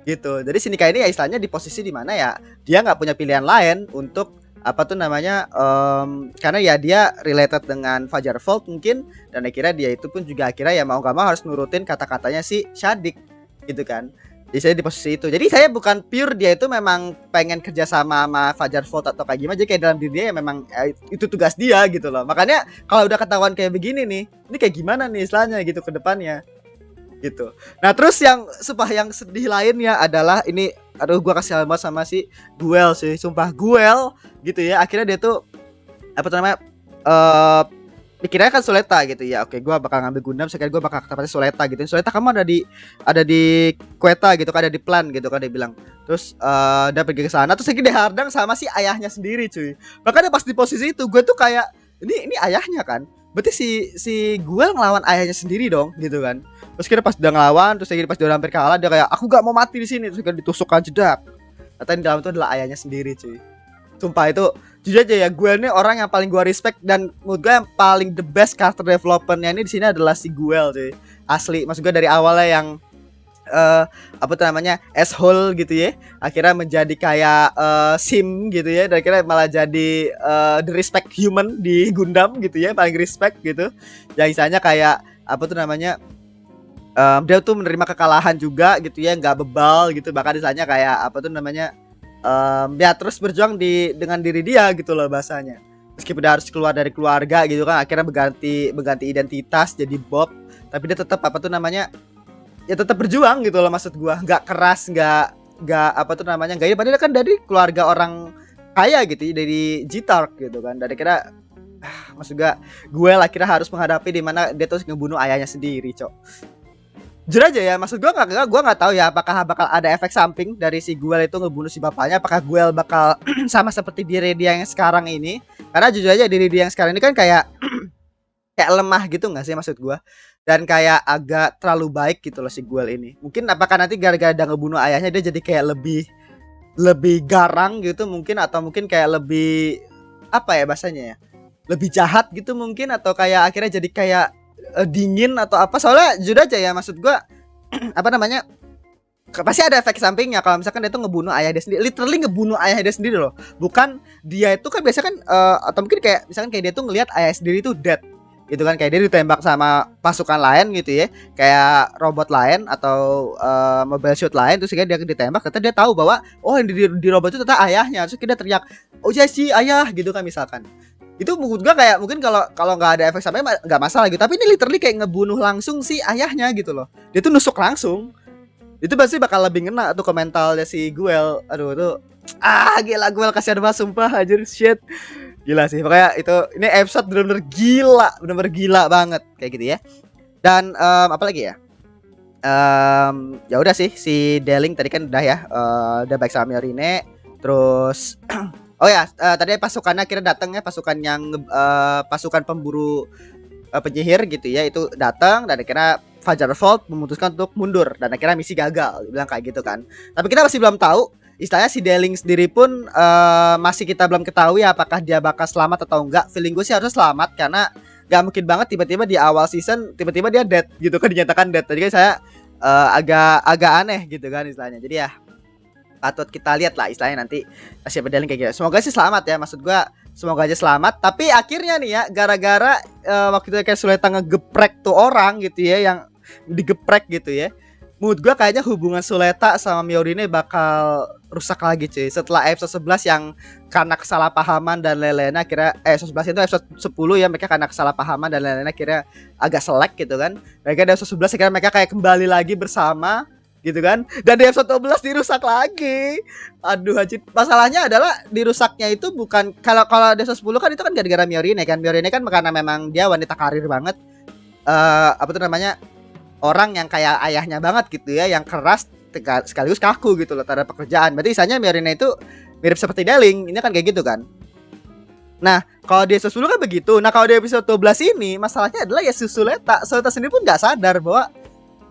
gitu. Jadi si Nika ini ya istilahnya di posisi dimana ya dia nggak punya pilihan lain untuk apa tuh namanya karena ya dia related dengan Fajar Vault mungkin, dan akhirnya dia itu pun juga akhirnya ya mau gak mau harus nurutin kata-katanya si Shadik gitu kan. Jadi saya di posisi itu. Jadi saya bukan pure dia itu memang pengen kerja sama Fajar Vault atau kayak gimana. Jadi kayak dalam diri dia ya memang itu tugas dia gitu loh. Makanya kalau udah ketahuan kayak begini nih, ini kayak gimana nih istilahnya gitu ke depannya gitu. Nah terus yang sedih lainnya adalah ini, aduh gua kasih alamat sama si Guel sih, sumpah Guel gitu ya. Akhirnya dia tuh apa namanya dikira kan Suleta gitu ya. Oke, gua bakal ngambil Gundam, sekali gua bakal ketepatnya Suleta gitu. Suleta kamu ada di Queta gitu kan, ada di plan gitu kan dia bilang. Terus dia pergi ke sana terus lagi dihadang sama si ayahnya sendiri, cuy. Makanya pas di posisi itu gue tuh kayak ini ayahnya kan. Berarti si gue ngelawan ayahnya sendiri dong gitu kan. Terus kira pas udah ngelawan, terus lagi pas dia udah hampir kalah dia kayak aku gak mau mati di sini, terus kira ditusukkan jedak. Ternyata di dalam itu adalah ayahnya sendiri, cuy. Sumpah itu jujur aja ya, gue ini orang yang paling gue respect dan menurut gue yang paling the best character developmentnya ini di sini adalah si Guel, cuy. Asli, maksud gue dari awalnya yang apa tuh namanya asshole gitu ya, akhirnya menjadi kayak sim gitu ya, dan akhirnya malah jadi the respect human di Gundam gitu ya, paling respect gitu. Yang misalnya kayak apa tuh namanya dia tuh menerima kekalahan juga gitu ya, nggak bebal gitu, bahkan misalnya kayak apa tuh namanya ya terus berjuang dengan diri dia gitu loh bahasanya. Meskipun dia harus keluar dari keluarga gitu kan, akhirnya berganti identitas jadi Bob, tapi dia tetap apa tuh namanya ya tetap berjuang gitu loh, maksud gua nggak keras, nggak apa tuh namanya nggak, padahal kan dari keluarga orang kaya gitu ya, dari G-Tark gitu kan, dari kira maksud gue lah kira harus menghadapi di mana dia terus ngebunuh ayahnya sendiri, cok. Jujur aja ya, maksud gua nggak tahu ya apakah bakal ada efek samping dari si Guel itu ngebunuh si bapaknya, apakah Guel bakal sama seperti diri dia yang sekarang ini, karena jujur aja diri dia yang sekarang ini kan kayak kayak lemah gitu nggak sih maksud gua, dan kayak agak terlalu baik gitu loh si Guel ini. Mungkin apakah nanti gara-gara dia ngebunuh ayahnya dia jadi kayak lebih lebih garang gitu mungkin, atau mungkin kayak lebih apa ya bahasanya ya, lebih jahat gitu mungkin, atau kayak akhirnya jadi kayak dingin atau apa. Soalnya jujur aja ya, maksud gua apa namanya pasti ada efek sampingnya kalau misalkan dia tuh ngebunuh ayah dia sendiri, literally ngebunuh ayah dia sendiri loh. Bukan dia itu kan biasa kan atau mungkin kayak misalkan kayak dia tuh ngelihat ayah sendiri tuh dead gitu kan, kayak dia ditembak sama pasukan lain gitu ya, kayak robot lain atau mobile suit lain, terus dia ditembak, ternyata dia tahu bahwa oh yang di robot itu ternyata ayahnya, terus dia teriak oh iya sih ayah gitu kan misalkan. Itu menurut gua kayak mungkin kalau kalau nggak ada efek samping nggak masalah gitu, tapi ini literally kayak ngebunuh langsung si ayahnya gitu loh, dia tuh nusuk langsung. Itu pasti bakal lebih ngena tuh ke mentalnya si Guel. Aduh tuh gila, Guel kasihan banget sumpah anjir, shit. Gila sih, pokoknya itu ini episode bener-bener gila, bener-bener gila banget kayak gitu ya. Dan apa lagi ya? Ya udah sih, si Deling tadi kan udah ya, udah baik sama Miorine. Terus oh ya, tadi pasukannya kira datang ya, pasukan yang pasukan pemburu penyihir gitu ya, itu datang dan akhirnya Fajar Vault memutuskan untuk mundur dan akhirnya misi gagal, bilang kayak gitu kan. Tapi kita masih belum tahu, istilahnya si Deling sendiri pun masih kita belum ketahui apakah dia bakal selamat atau enggak. Feeling gue sih harusnya selamat, karena gak mungkin banget tiba-tiba di awal season tiba-tiba dia dead gitu kan, dinyatakan dead. Tadi kan saya agak aneh gitu kan istilahnya. Jadi ya patut kita lihat lah istilahnya nanti siapa Deling kayak gitu. Semoga sih selamat ya, maksud gue semoga aja selamat. Tapi akhirnya nih ya, gara-gara waktu itu kayak Suleta ngegeprek tuh orang gitu ya, yang digeprek gitu ya, menurut gue kayaknya hubungan Suleta sama Miorine bakal rusak lagi cuy. Setelah episode 11 yang karena kesalahpahaman dan lain-lainnya kira episode 11 itu episode 10 ya, mereka karena kesalahpahaman dan lain-lainnya kira agak selek gitu kan. Mereka di episode 11 kira mereka kayak kembali lagi bersama gitu kan. Dan di episode 12 dirusak lagi. Aduh anjir. Masalahnya adalah dirusaknya itu bukan kalau di episode 10 kan itu kan gara-gara Miorine kan. Miorine kan karena memang dia wanita karir banget. Apa tuh namanya? Orang yang kayak ayahnya banget gitu ya, yang keras sekaligus kaku gitu loh terhadap pekerjaan. Berarti misalnya Miorine itu mirip seperti Deling, ini kan kayak gitu kan. Nah, kalau di episode 10 kan begitu. Nah, kalau di episode 12 ini masalahnya adalah ya Suleta sendiri pun gak sadar bahwa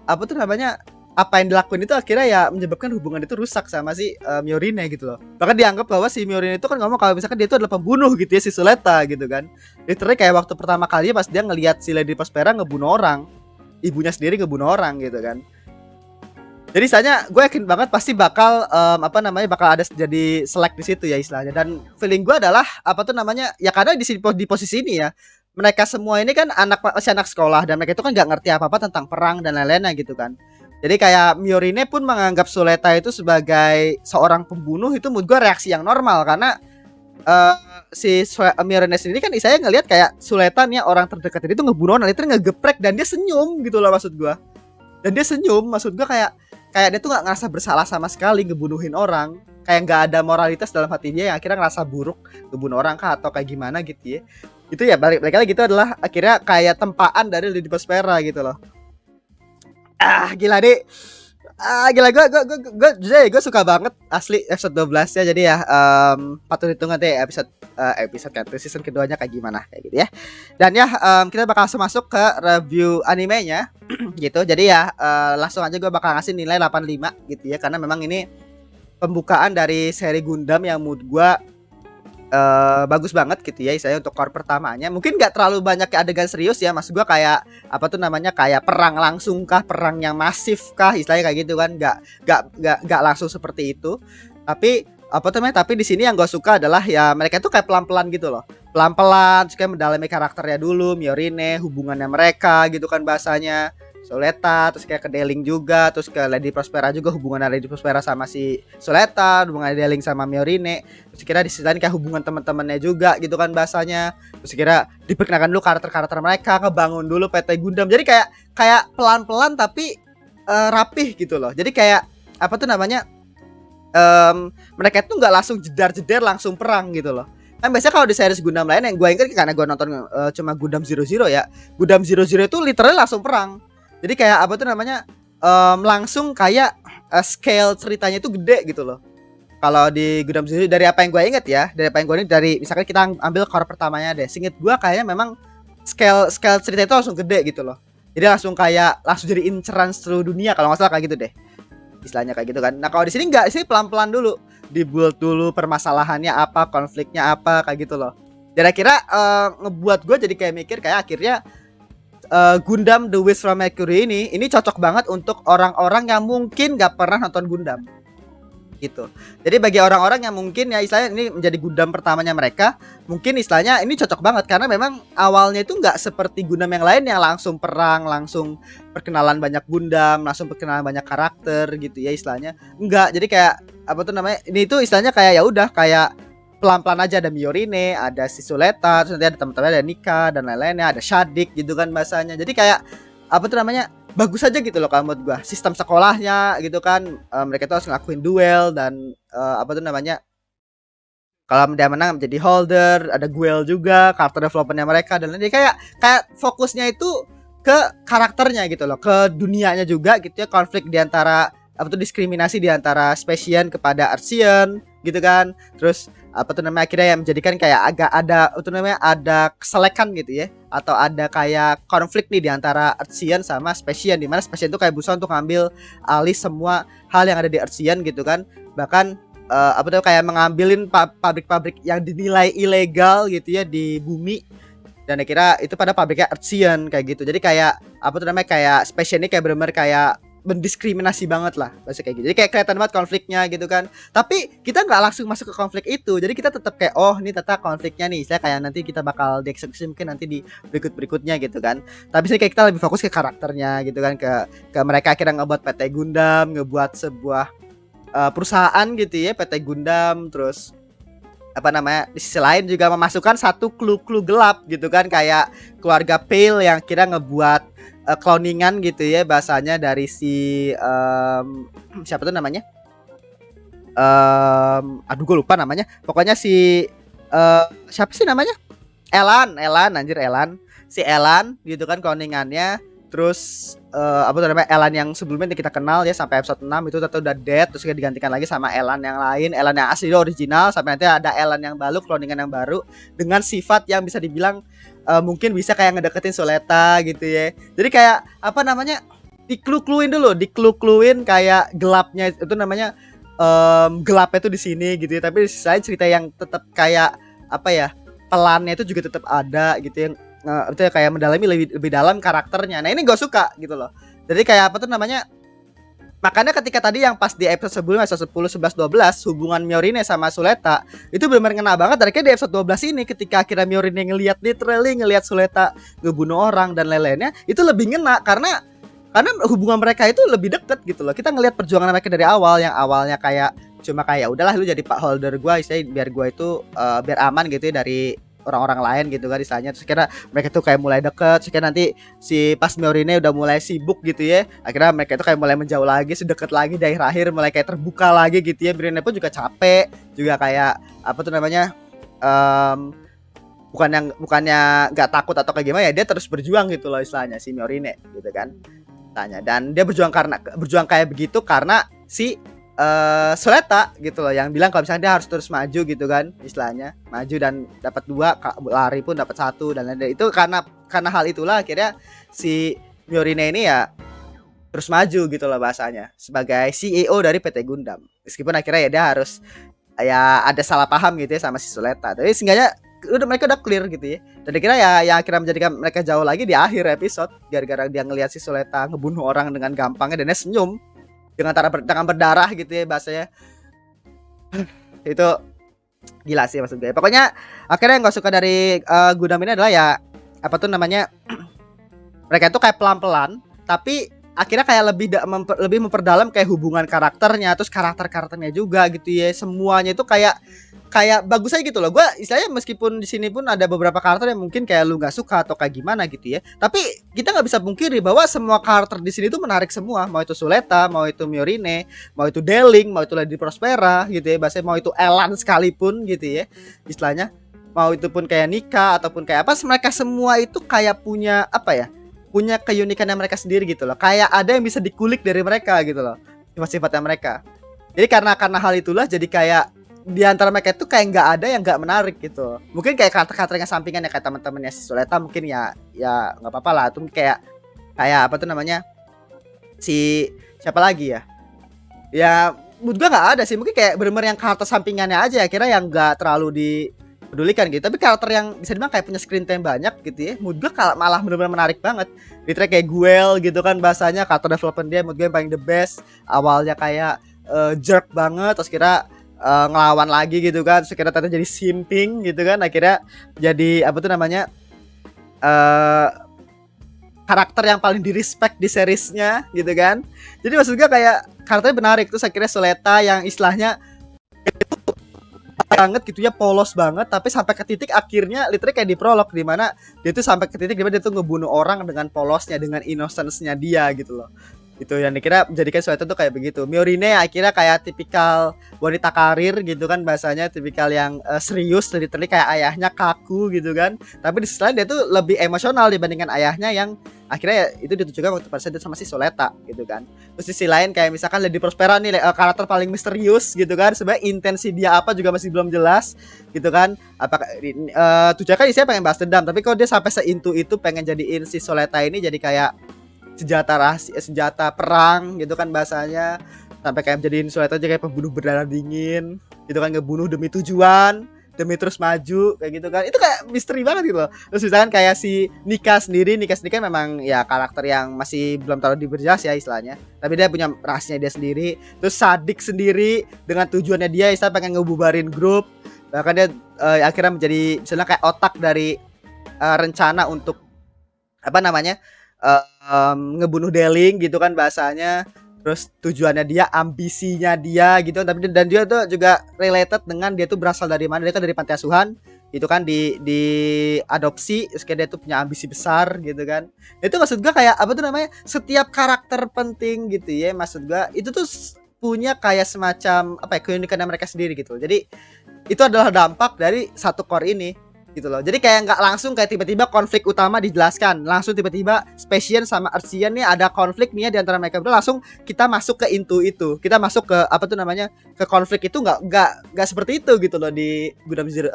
apa tuh namanya, apa yang dilakuin itu akhirnya ya menyebabkan hubungan itu rusak sama si Miorine gitu loh. Bahkan dianggap bahwa si Miorine itu kan ngomong kalau misalkan dia itu adalah pembunuh gitu ya si Suleta gitu kan. Literally kayak waktu pertama kali pas dia ngelihat si Lady Prospera ngebunuh orang, ibunya sendiri ngebunuh orang gitu kan. Jadi istilahnya gue yakin banget pasti bakal apa namanya bakal ada jadi selek di situ ya istilahnya. Dan feeling gue adalah apa tuh namanya ya, karena di posisi ini ya mereka semua ini kan masih anak sekolah dan mereka itu kan nggak ngerti apa-apa tentang perang dan lain-lainnya gitu kan. Jadi kayak Miorine pun menganggap Suleta itu sebagai seorang pembunuh, itu menurut gue reaksi yang normal, karena si Miorine sendiri kan saya ngelihat kayak Suleta nih orang terdekat itu ngebunuh orang, itu ngegeprek dan dia senyum gitu loh maksud gua. Dan dia senyum, maksud gua kayak dia tuh nggak ngerasa bersalah sama sekali ngebunuhin orang, kayak nggak ada moralitas dalam hati dia yang akhirnya ngerasa buruk ngebunuh orang kah atau kayak gimana gitu ya. Itu ya balik lagi itu adalah akhirnya kayak tempaan dari Lady Prospera gitu loh. Gila deh. Gila gue suka banget asli episode 12 ya. Jadi ya patut hitung nanti episode kan season keduanya kayak gimana kayak gitu ya. Dan ya kita bakal langsung masuk ke review animenya gitu. Jadi ya langsung aja gue bakal ngasih nilai 85 gitu ya, karena memang ini pembukaan dari seri Gundam yang mood gue bagus banget gitu ya, istilahnya untuk core pertamanya. Mungkin nggak terlalu banyak adegan serius ya, maksud gua kayak apa tuh namanya, kayak perang langsung kah, perang yang masif kah, istilahnya kayak gitu kan. Nggak langsung seperti itu. Tapi apa tuh namanya, tapi di sini yang gue suka adalah ya mereka tuh kayak pelan-pelan gitu loh. Pelan-pelan, kayak mendalami karakternya dulu, Miorine, hubungannya mereka gitu kan bahasanya. Soleta, terus kayak ke Deling juga, terus ke Lady Prospera juga, hubungan Lady Prospera sama si Soleta, hubungan Deling sama Miorine. Terus kira disisilain kayak hubungan teman-temannya juga gitu kan bahasanya. Terus kira diperkenalkan dulu karakter-karakter mereka, ngebangun dulu PT Gundam. Jadi kayak pelan-pelan tapi rapih gitu loh. Jadi kayak apa tuh namanya, mereka itu nggak langsung jedar-jedar langsung perang gitu loh. Kan biasanya kalau di series Gundam lain yang gue ingat karena gue nonton cuma Gundam Zero Zero ya. Gundam Zero Zero itu literally langsung perang. Jadi kayak apa tuh namanya, langsung kayak scale ceritanya itu gede gitu loh. Kalau di Gundam Zero, dari apa yang gue inget ya, dari apa yang gue inget, dari misalkan kita ambil core pertamanya deh, singkat gue kayaknya memang scale cerita itu langsung gede gitu loh. Jadi langsung jadi inceran seluruh dunia kalau nggak salah kayak gitu deh, istilahnya kayak gitu kan. Nah kalau di sini nggak, sih pelan-pelan dulu, dibuild dulu permasalahannya apa, konfliknya apa kayak gitu loh. Dan akhirnya ngebuat gue jadi kayak mikir kayak akhirnya Gundam The Wish from Mercury ini cocok banget untuk orang-orang yang mungkin gak pernah nonton Gundam gitu. Jadi bagi orang-orang yang mungkin ya istilahnya ini menjadi Gundam pertamanya mereka, mungkin istilahnya ini cocok banget karena memang awalnya itu nggak seperti Gundam yang lain yang langsung perang, langsung perkenalan banyak Gundam, langsung perkenalan banyak karakter gitu ya istilahnya. Enggak, jadi kayak apa tuh namanya, ini tuh istilahnya kayak ya udah kayak pelan-pelan aja, ada Miorine, ada si Suleta, terus nanti ada teman-temannya, ada Nika dan lain-lainnya, ada Shadik gitu kan bahasanya. Jadi kayak apa tuh namanya, bagus aja gitu loh kalau menurut gua. Sistem sekolahnya gitu kan, mereka tuh harus ngelakuin duel dan apa tuh namanya, kalau dia menang menjadi holder, ada Guel juga, karakter developmentnya mereka dan lain-lain. Kayak fokusnya itu ke karakternya gitu loh, ke dunianya juga gitu ya, konflik diantara apa tuh, diskriminasi diantara Specian kepada Arsian gitu kan. Terus apa tuh namanya, akhirnya yang menjadikan kayak agak ada itu namanya, ada keselekan gitu ya, atau ada kayak konflik nih diantara Arsian sama Specian, dimana Specian itu kayak berusaha untuk ngambil alih semua hal yang ada di Arsian gitu kan. Bahkan apa tuh kayak mengambilin pabrik-pabrik yang dinilai ilegal gitu ya di bumi, dan akhirnya itu pada pabriknya Arsian kayak gitu. Jadi kayak apa tuh namanya, kayak Special ini kayak benar-benar kayak mendiskriminasi banget lah bahasa kayak gitu. Jadi kayak kelihatan banget konfliknya gitu kan. Tapi kita nggak langsung masuk ke konflik itu. Jadi kita tetap kayak oh ini tata konfliknya nih. Saya kayak nanti kita bakal dieksekusi mungkin nanti di berikutnya gitu kan. Tapi sih kayak kita lebih fokus ke karakternya gitu kan, ke mereka akhirnya ngebuat PT Gundam, ngebuat sebuah perusahaan gitu ya, PT Gundam. Terus apa namanya, di sisi lain juga memasukkan satu clue gelap gitu kan, kayak keluarga Pale yang kira ngebuat cloningan gitu ya bahasanya dari si siapa tuh namanya, aduh gue lupa namanya, pokoknya si siapa sih namanya, Elan anjir, si Elan gitu kan cloningannya. Terus apa tuh namanya, Elan yang sebelumnya kita kenal ya sampai episode 6 itu ternyata udah dead, terus digantikan lagi sama Elan yang lain, Elan yang asli original, sampai nanti ada Elan yang baru, cloningan yang baru dengan sifat yang bisa dibilang mungkin bisa kayak ngedeketin Soleta gitu ya. Jadi kayak apa namanya, diklu-kluin kayak gelapnya itu namanya, gelapnya itu di sini gitu ya. Tapi di sisi lain cerita yang tetap kayak apa ya, pelannya itu juga tetap ada gitu ya. Itu ya, kayak mendalami lebih dalam karakternya. Nah ini gue suka gitu loh. Jadi kayak apa tuh namanya, makanya ketika tadi yang pas di episode sebelumnya, episode 10, 11, 12, hubungan Miorine sama Suleta itu benar-benar ngena banget. Dan kayak di episode 12 ini ketika akhirnya Miorine literally ngelihat Suleta ngebunuh orang dan lain-lainnya, itu lebih ngena karena hubungan mereka itu lebih deket gitu loh. Kita ngelihat perjuangan mereka dari awal, yang awalnya kayak cuma kayak udahlah lu jadi pak holder gue, istilahnya biar gue itu biar aman gitu ya dari orang-orang lain gitu kan istilahnya. Terus kira mereka tuh kayak mulai deket, terus kira nanti si pas Miorine udah mulai sibuk gitu ya, akhirnya mereka tuh kayak mulai menjauh lagi, sedekat lagi, dari akhir mulai kayak terbuka lagi gitu ya. Miorine pun juga capek, juga kayak apa tuh namanya, bukannya nggak takut atau kayak gimana ya, dia terus berjuang gitu loh istilahnya si Miorine gitu kan tanya. Dan dia berjuang kayak begitu karena si Suleta gitu loh yang bilang kalau misalnya dia harus terus maju gitu kan istilahnya, maju dan dapat 2, lari pun dapat 1 dan lain-lain. Itu karena hal itulah akhirnya si Miorine ini ya terus maju gitu loh bahasanya sebagai CEO dari PT Gundam, meskipun akhirnya ya dia harus ya ada salah paham gitu ya sama si Suleta. Tapi seenggaknya mereka udah clear gitu ya. Dan akhirnya ya yang akhirnya menjadikan mereka jauh lagi di akhir episode gara-gara dia ngelihat si Suleta ngebunuh orang dengan gampangnya dan dia senyum dengan tangan berdarah gitu ya bahasanya. Itu gila sih maksud gue. Pokoknya akhirnya yang gue suka dari Gundam ini adalah ya apa tuh namanya, mereka itu kayak pelan-pelan tapi akhirnya kayak lebih memperdalam kayak hubungan karakternya, terus karakternya juga gitu ya. Semuanya itu kayak bagus aja gitu loh. Gue istilahnya meskipun di sini pun ada beberapa karakter yang mungkin kayak lu nggak suka atau kayak gimana gitu ya, tapi kita nggak bisa pungkiri bahwa semua karakter di sini tuh menarik semua. Mau itu Suleta, mau itu Miorine, mau itu Deling, mau itu Lady Prospera gitu ya. Bahasanya mau itu Elan sekalipun gitu ya istilahnya. Mau itu pun kayak Nika ataupun kayak apa, mereka semua itu kayak punya apa ya, punya keunikannya mereka sendiri gitu loh. Kayak ada yang bisa dikulik dari mereka gitu loh, sifat-sifatnya mereka. Jadi karena hal itulah jadi kayak di antara mereka itu kayak nggak ada yang nggak menarik gitu. Mungkin kayak karakter-karakter yang sampingan ya kayak teman-temannya si Suleta mungkin ya nggak apa-apa lah. Itu kayak apa tuh namanya, si siapa lagi ya? Ya menurut gua nggak ada sih. Mungkin kayak bener-bener yang karakter sampingannya aja kira yang nggak terlalu dipedulikan gitu. Tapi karakter yang bisa dibilang kayak punya screen time banyak gitu ya, menurut gua malah bener-bener menarik banget. Di track kayak Guel gitu kan bahasanya, karakter development dia menurut gue yang paling the best. Awalnya kayak jerk banget, terus kira ngelawan lagi gitu kan, sekira ternyata jadi simping gitu kan, akhirnya jadi apa tuh namanya karakter yang paling di respect di seriesnya gitu kan. Jadi maksud gue kayak karakternya menarik. Terus akhirnya Suleta yang istilahnya banget gitu ya, polos banget, tapi sampai ke titik akhirnya literally kayak di prolog di mana dia tuh sampai ke titik di mana dia tuh ngebunuh orang dengan polosnya, dengan innocence-nya dia gitu loh. Itu yang dikira menjadikan Suleta tuh kayak begitu. Miorine akhirnya kayak tipikal wanita karir gitu kan bahasanya, tipikal yang serius, literally kayak ayahnya kaku gitu kan. Tapi di sisi lain dia tuh lebih emosional dibandingkan ayahnya yang akhirnya ya, itu ditunjukkan waktu pas dia sama si Suleta gitu kan. Terus di sisi lain kayak misalkan Lady Prospera nih karakter paling misterius gitu kan. Sebenarnya intensi dia apa juga masih belum jelas gitu kan. Apakah tujuannya kan isinya pengen balas dendam, tapi kalau dia sampai seintu itu pengen jadiin si Suleta ini jadi kayak senjata perang gitu kan bahasanya, sampai kayak jadiin Suleta aja kayak pembunuh berdarah dingin gitu kan, ngebunuh demi tujuan, demi terus maju kayak gitu kan. Itu kayak misteri banget gitu loh. Terus misalkan kayak si Nika sendiri kan memang ya karakter yang masih belum terlalu diperjelas ya istilahnya, tapi dia punya rahasianya dia sendiri. Terus Sadik sendiri dengan tujuannya dia istilah pengen ngebubarin grup, bahkan dia akhirnya menjadi misalnya kayak otak dari rencana untuk apa namanya ngebunuh Deling gitu kan bahasanya. Terus tujuannya dia, ambisinya dia gitu, tapi dan dia tuh juga related dengan dia tuh berasal dari mana. Dia kan dari panti asuhan gitu kan, di adopsi, terus kayak dia tuh punya ambisi besar gitu kan. Itu maksud gua kayak apa tuh namanya, setiap karakter penting gitu ya, maksud gua itu tuh punya kayak semacam apa ya, keunikannya mereka sendiri gitu. Jadi itu adalah dampak dari satu core ini gitu loh. Jadi kayak nggak langsung kayak tiba-tiba konflik utama dijelaskan, langsung tiba-tiba Specian sama Arsian nih ada konflik nih ya di antara mereka berdua, langsung kita masuk ke itu, kita masuk ke apa tuh namanya, ke konflik itu nggak seperti itu gitu loh di Gundam Zero,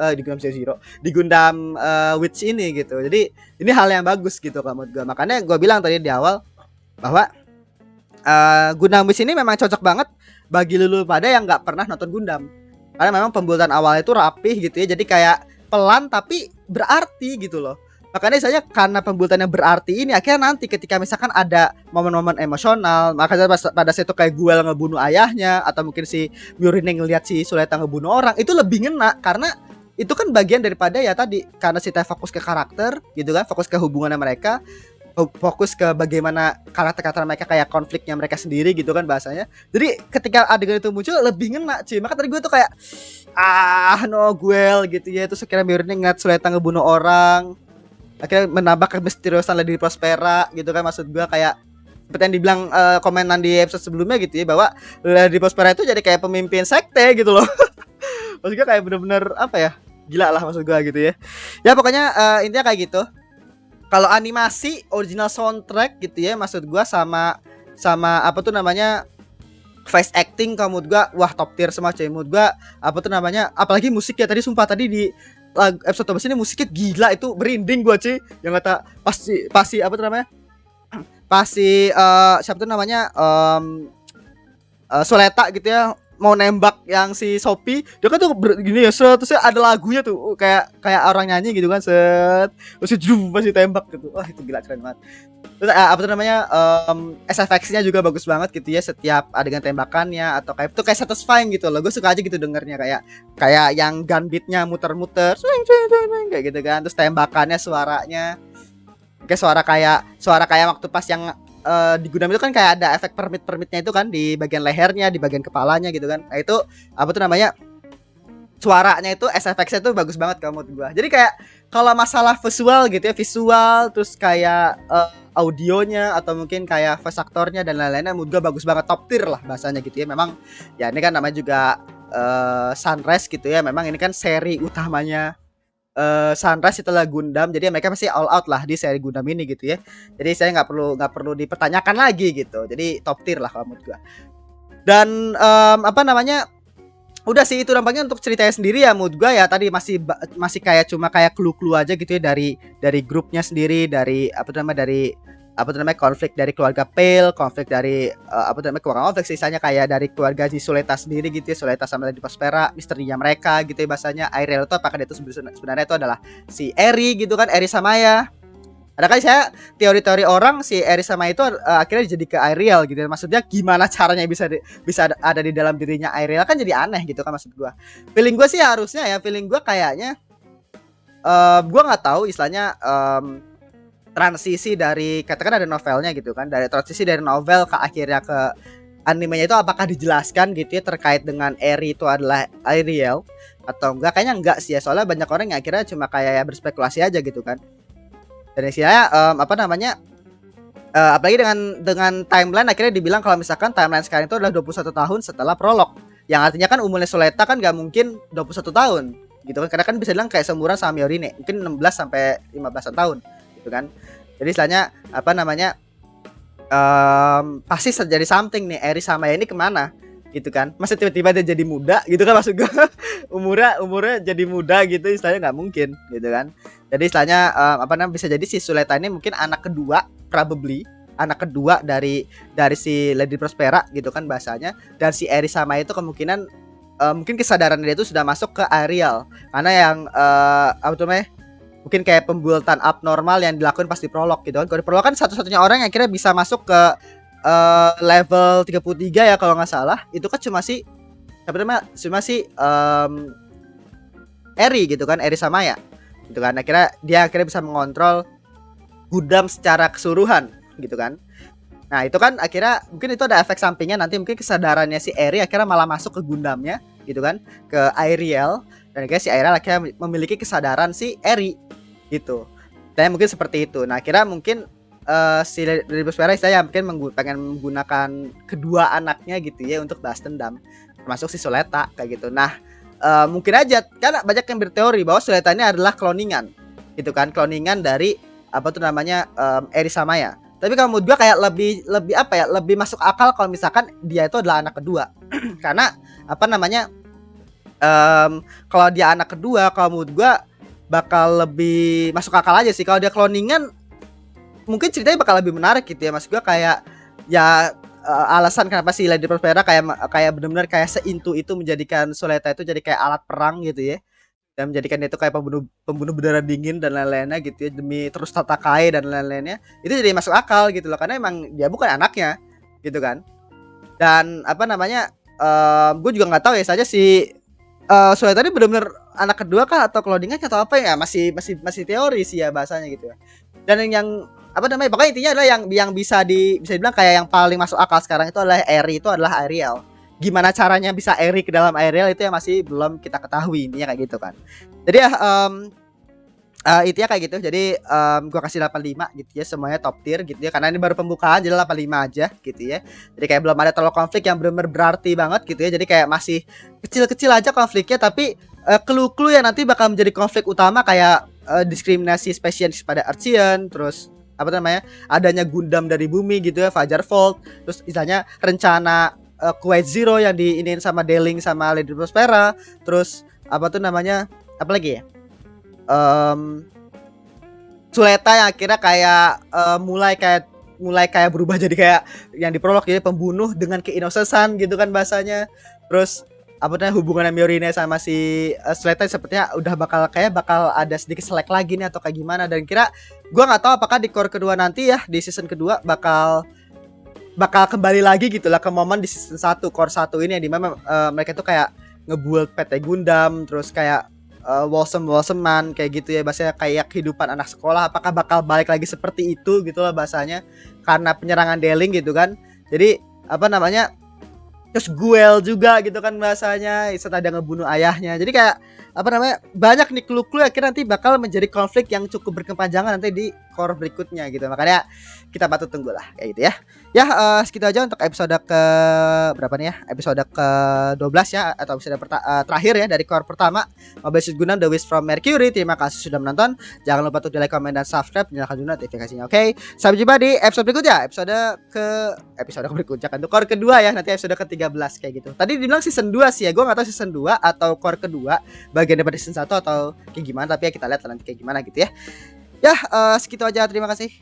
di Gundam Witch ini gitu. Jadi ini hal yang bagus gitu kalau menurut gue. Makanya gue bilang tadi di awal bahwa Gundam Witch ini memang cocok banget bagi lulu pada yang nggak pernah nonton Gundam, karena memang pembuatan awalnya itu rapih gitu ya, jadi kayak pelan tapi berarti gitu loh. Makanya saya karena pembuatannya berarti ini, akhirnya nanti ketika misalkan ada momen-momen emosional, makanya pada saat itu kayak Guel ngebunuh ayahnya, atau mungkin si Miorine ngelihat si Suleta ngebunuh orang, itu lebih ngena karena itu kan bagian daripada ya tadi, karena kita fokus ke karakter gitu kan, fokus ke hubungannya mereka, fokus ke bagaimana karakter-karakter mereka kayak konfliknya mereka sendiri gitu kan bahasanya. Jadi ketika adegan itu muncul lebih ngena cuy. Maka tadi gue tuh kayak no Guel gitu ya. Terus akhirnya Miorine ngeliat Suleta ngebunuh orang, akhirnya menambah kemisteriusan Lady Prospera gitu kan. Maksud gue kayak seperti yang dibilang komenan di episode sebelumnya gitu ya, bahwa Lady Prospera itu jadi kayak pemimpin sekte gitu loh. Maksud gue kayak bener-bener apa ya, gila lah maksud gua gitu ya. Ya pokoknya intinya kayak gitu. Kalau animasi original soundtrack gitu ya maksud gua sama sama apa tuh namanya voice acting kalau menurut gua wah top tier semua cuy. Menurut gua apa tuh namanya apalagi musik ya tadi sumpah tadi di episode Tobas ini musiknya gila itu merinding gua cuy. Yang kata pasti apa tuh namanya? Pasti siapa tuh namanya Soleta gitu ya mau nembak yang si Sophie dia kan tuh gini ya terus ada lagunya tuh kayak orang nyanyi gitu kan terus pasti tembak gitu wah itu gila keren banget. Terus apa tuh namanya SFX-nya juga bagus banget gitu ya setiap adegan tembakannya atau kayak itu kayak satisfying gitu loh gue suka aja gitu dengernya kayak yang gun beatnya muter-muter kayak gitu kan terus tembakannya suaranya kayak suara kayak waktu pas yang di gudang itu kan kayak ada efek permitnya itu kan di bagian lehernya, di bagian kepalanya gitu kan. Nah itu apa tuh namanya? Suaranya itu SFX-nya tuh bagus banget kalau menurut gua. Jadi kayak kalau masalah visual gitu ya, visual terus kayak audionya atau mungkin kayak voice aktornya dan lain-lainnya menurut gua bagus banget top tier lah bahasanya gitu ya. Memang ya ini kan namanya juga Sunrise gitu ya. Memang ini kan seri utamanya Sunrise itulah Gundam jadi mereka pasti all out lah di seri Gundam ini gitu ya jadi saya nggak perlu dipertanyakan lagi gitu jadi top tier lah kalau menurut gua dan apa namanya udah sih itu dampaknya untuk ceritanya sendiri ya menurut gua ya tadi masih kayak cuma kayak clue-clue aja gitu ya dari grupnya sendiri dari apa namanya konflik dari keluarga Pale, konflik dari apa namanya konflik sisanya kayak dari keluarga si Suleta sendiri gitu ya, Suleta sama Lady Prospera, misterinya mereka gitu ya bahasanya. Ariel itu apakah dia itu sebenarnya itu adalah si Eri gitu kan, Eri Samaya. Ada kali saya teori-teori orang si Eri Samaya itu akhirnya jadi ke Ariel gitu ya. Maksudnya gimana caranya bisa ada di dalam dirinya Ariel kan jadi aneh gitu kan maksud gua. Feeling gua sih harusnya ya, feeling gua kayaknya gua nggak tahu istilahnya transisi dari katakan ada novelnya gitu kan dari transisi dari novel ke akhirnya ke animenya itu apakah dijelaskan gitu ya terkait dengan Eri itu adalah Ariel atau enggak kayaknya enggak sih ya soalnya banyak orang yang akhirnya cuma kayak ya berspekulasi aja gitu kan dan istilahnya apa namanya apalagi dengan timeline akhirnya dibilang kalau misalkan timeline sekarang itu adalah 21 tahun setelah prolog yang artinya kan umurnya Suleta kan nggak mungkin 21 tahun gitu kan karena kan bisa bilang kayak seumuran sama Miorine mungkin 16 sampai 15 tahun gitu kan jadi istilahnya apa namanya pasti terjadi something nih Eri sama ini kemana gitu kan masa tiba-tiba dia jadi muda gitu kan maksud gue umurnya jadi muda gitu istilahnya nggak mungkin gitu kan jadi istilahnya apa namanya bisa jadi si Suleta ini mungkin anak kedua probably anak kedua dari si Lady Prospera gitu kan bahasanya dan si Eri sama itu kemungkinan mungkin kesadaran dia itu sudah masuk ke Ariel karena yang apa namanya mungkin kayak pembuatan abnormal yang dilakukan pas di prolog gitu kan. Kalau di prolog kan satu-satunya orang yang kira bisa masuk ke level 33 ya kalau nggak salah. Itu kan cuma si Eri gitu kan, Eri Samaya. Gitu kan. Dia akhirnya bisa mengontrol Gundam secara keseluruhan gitu kan. Nah, itu kan akhirnya mungkin itu ada efek sampingnya nanti mungkin kesadarannya si Eri akhirnya malah masuk ke Gundamnya gitu kan, ke Ariel dan akhirnya si Ariel akhirnya memiliki kesadaran si Eri gitu. Dan mungkin seperti itu. Nah, kira mungkin si Lady Prospera saya mungkin pengen menggunakan kedua anaknya gitu ya untuk balas dendam. Termasuk si Suleta kayak gitu. Nah, mungkin aja kan banyak yang berteori bahwa Suleta ini adalah kloningan. Gitu kan, kloningan dari apa tuh namanya Eri Samaya. Tapi kalau menurut gua kayak lebih apa ya? Lebih masuk akal kalau misalkan dia itu adalah anak kedua. Karena apa namanya? Kalau dia anak kedua kalau menurut gua bakal lebih masuk akal aja sih kalau dia cloningan mungkin ceritanya bakal lebih menarik gitu ya mas gue kayak ya alasan kenapa si Lady Prospera kayak benar-benar kayak seintu itu menjadikan Suleta itu jadi kayak alat perang gitu ya dan menjadikan dia itu kayak pembunuh berdarah dingin dan lain-lainnya gitu ya demi terus tatakai dan lain-lainnya itu jadi masuk akal gitu loh karena emang dia bukan anaknya gitu kan dan apa namanya gue juga nggak tahu ya saja si Suleta tadi benar-benar anak kedua kah atau cloningan atau apa ya masih teori sih ya bahasanya gitu ya. Dan yang apa namanya pokoknya intinya adalah yang bisa dibilang kayak yang paling masuk akal sekarang itu adalah Eri itu adalah Ariel. Gimana caranya bisa Eri ke dalam Ariel itu yang masih belum kita ketahui intinya kayak gitu kan. Jadi ya intinya kayak gitu. Jadi gua kasih 85 gitu ya semuanya top tier gitu ya karena ini baru pembukaan jadi 85 aja gitu ya. Jadi kayak belum ada terlalu konflik yang benar-benar berarti banget gitu ya. Jadi kayak masih kecil-kecil aja konfliknya tapi clue-clue yang nanti bakal menjadi konflik utama kayak diskriminasi spesies pada Archean, terus apa namanya, adanya Gundam dari bumi gitu ya, Fajar Fault, terus istilahnya rencana Quite Zero yang diinin sama Deling sama Lady Prospera, terus apa tuh namanya, apa lagi ya, Suleta yang akhirnya kayak mulai kayak berubah jadi kayak yang di prolog jadi pembunuh dengan keinosensan gitu kan bahasanya. Terus apa namanya, hubungan Miorine sama si Suleta sepertinya udah bakal ada sedikit selek lagi nih atau kayak gimana, dan kira gua nggak tahu apakah di core kedua nanti ya, di season kedua bakal kembali lagi gitu lah ke momen di season 1 core 1 ini yang dimana mereka tuh kayak ngebuild PT Gundam, terus kayak Wolseman kayak gitu ya, bahasanya kayak kehidupan anak sekolah, apakah bakal balik lagi seperti itu gitu lah bahasanya, karena penyerangan Deling gitu kan. Jadi apa namanya, terus Guel juga gitu kan bahasanya, setelah dia ngebunuh ayahnya. Jadi kayak apa namanya, banyak nih clue-clue akhirnya nanti bakal menjadi konflik yang cukup berkepanjangan nanti di core berikutnya gitu. Makanya kita patut tunggu lah kayak gitu ya. Ya segitu aja untuk episode ke berapa nih ya, episode ke 12 ya, atau episode terakhir ya dari core pertama Mobile Suit Gundam The Wish from Mercury. Terima kasih sudah menonton, jangan lupa untuk di like, comment, dan subscribe, nyalakan juga notifikasinya. Oke, sampai jumpa di episode berikutnya, episode berikutnya kan, core kedua ya, nanti episode ke-13 kayak gitu. Tadi dibilang season 2 sih ya, gue gak tahu season 2 atau core kedua bagian dari season 1 atau kayak gimana, tapi ya kita lihat nanti kayak gimana gitu ya. Ya segitu aja, terima kasih.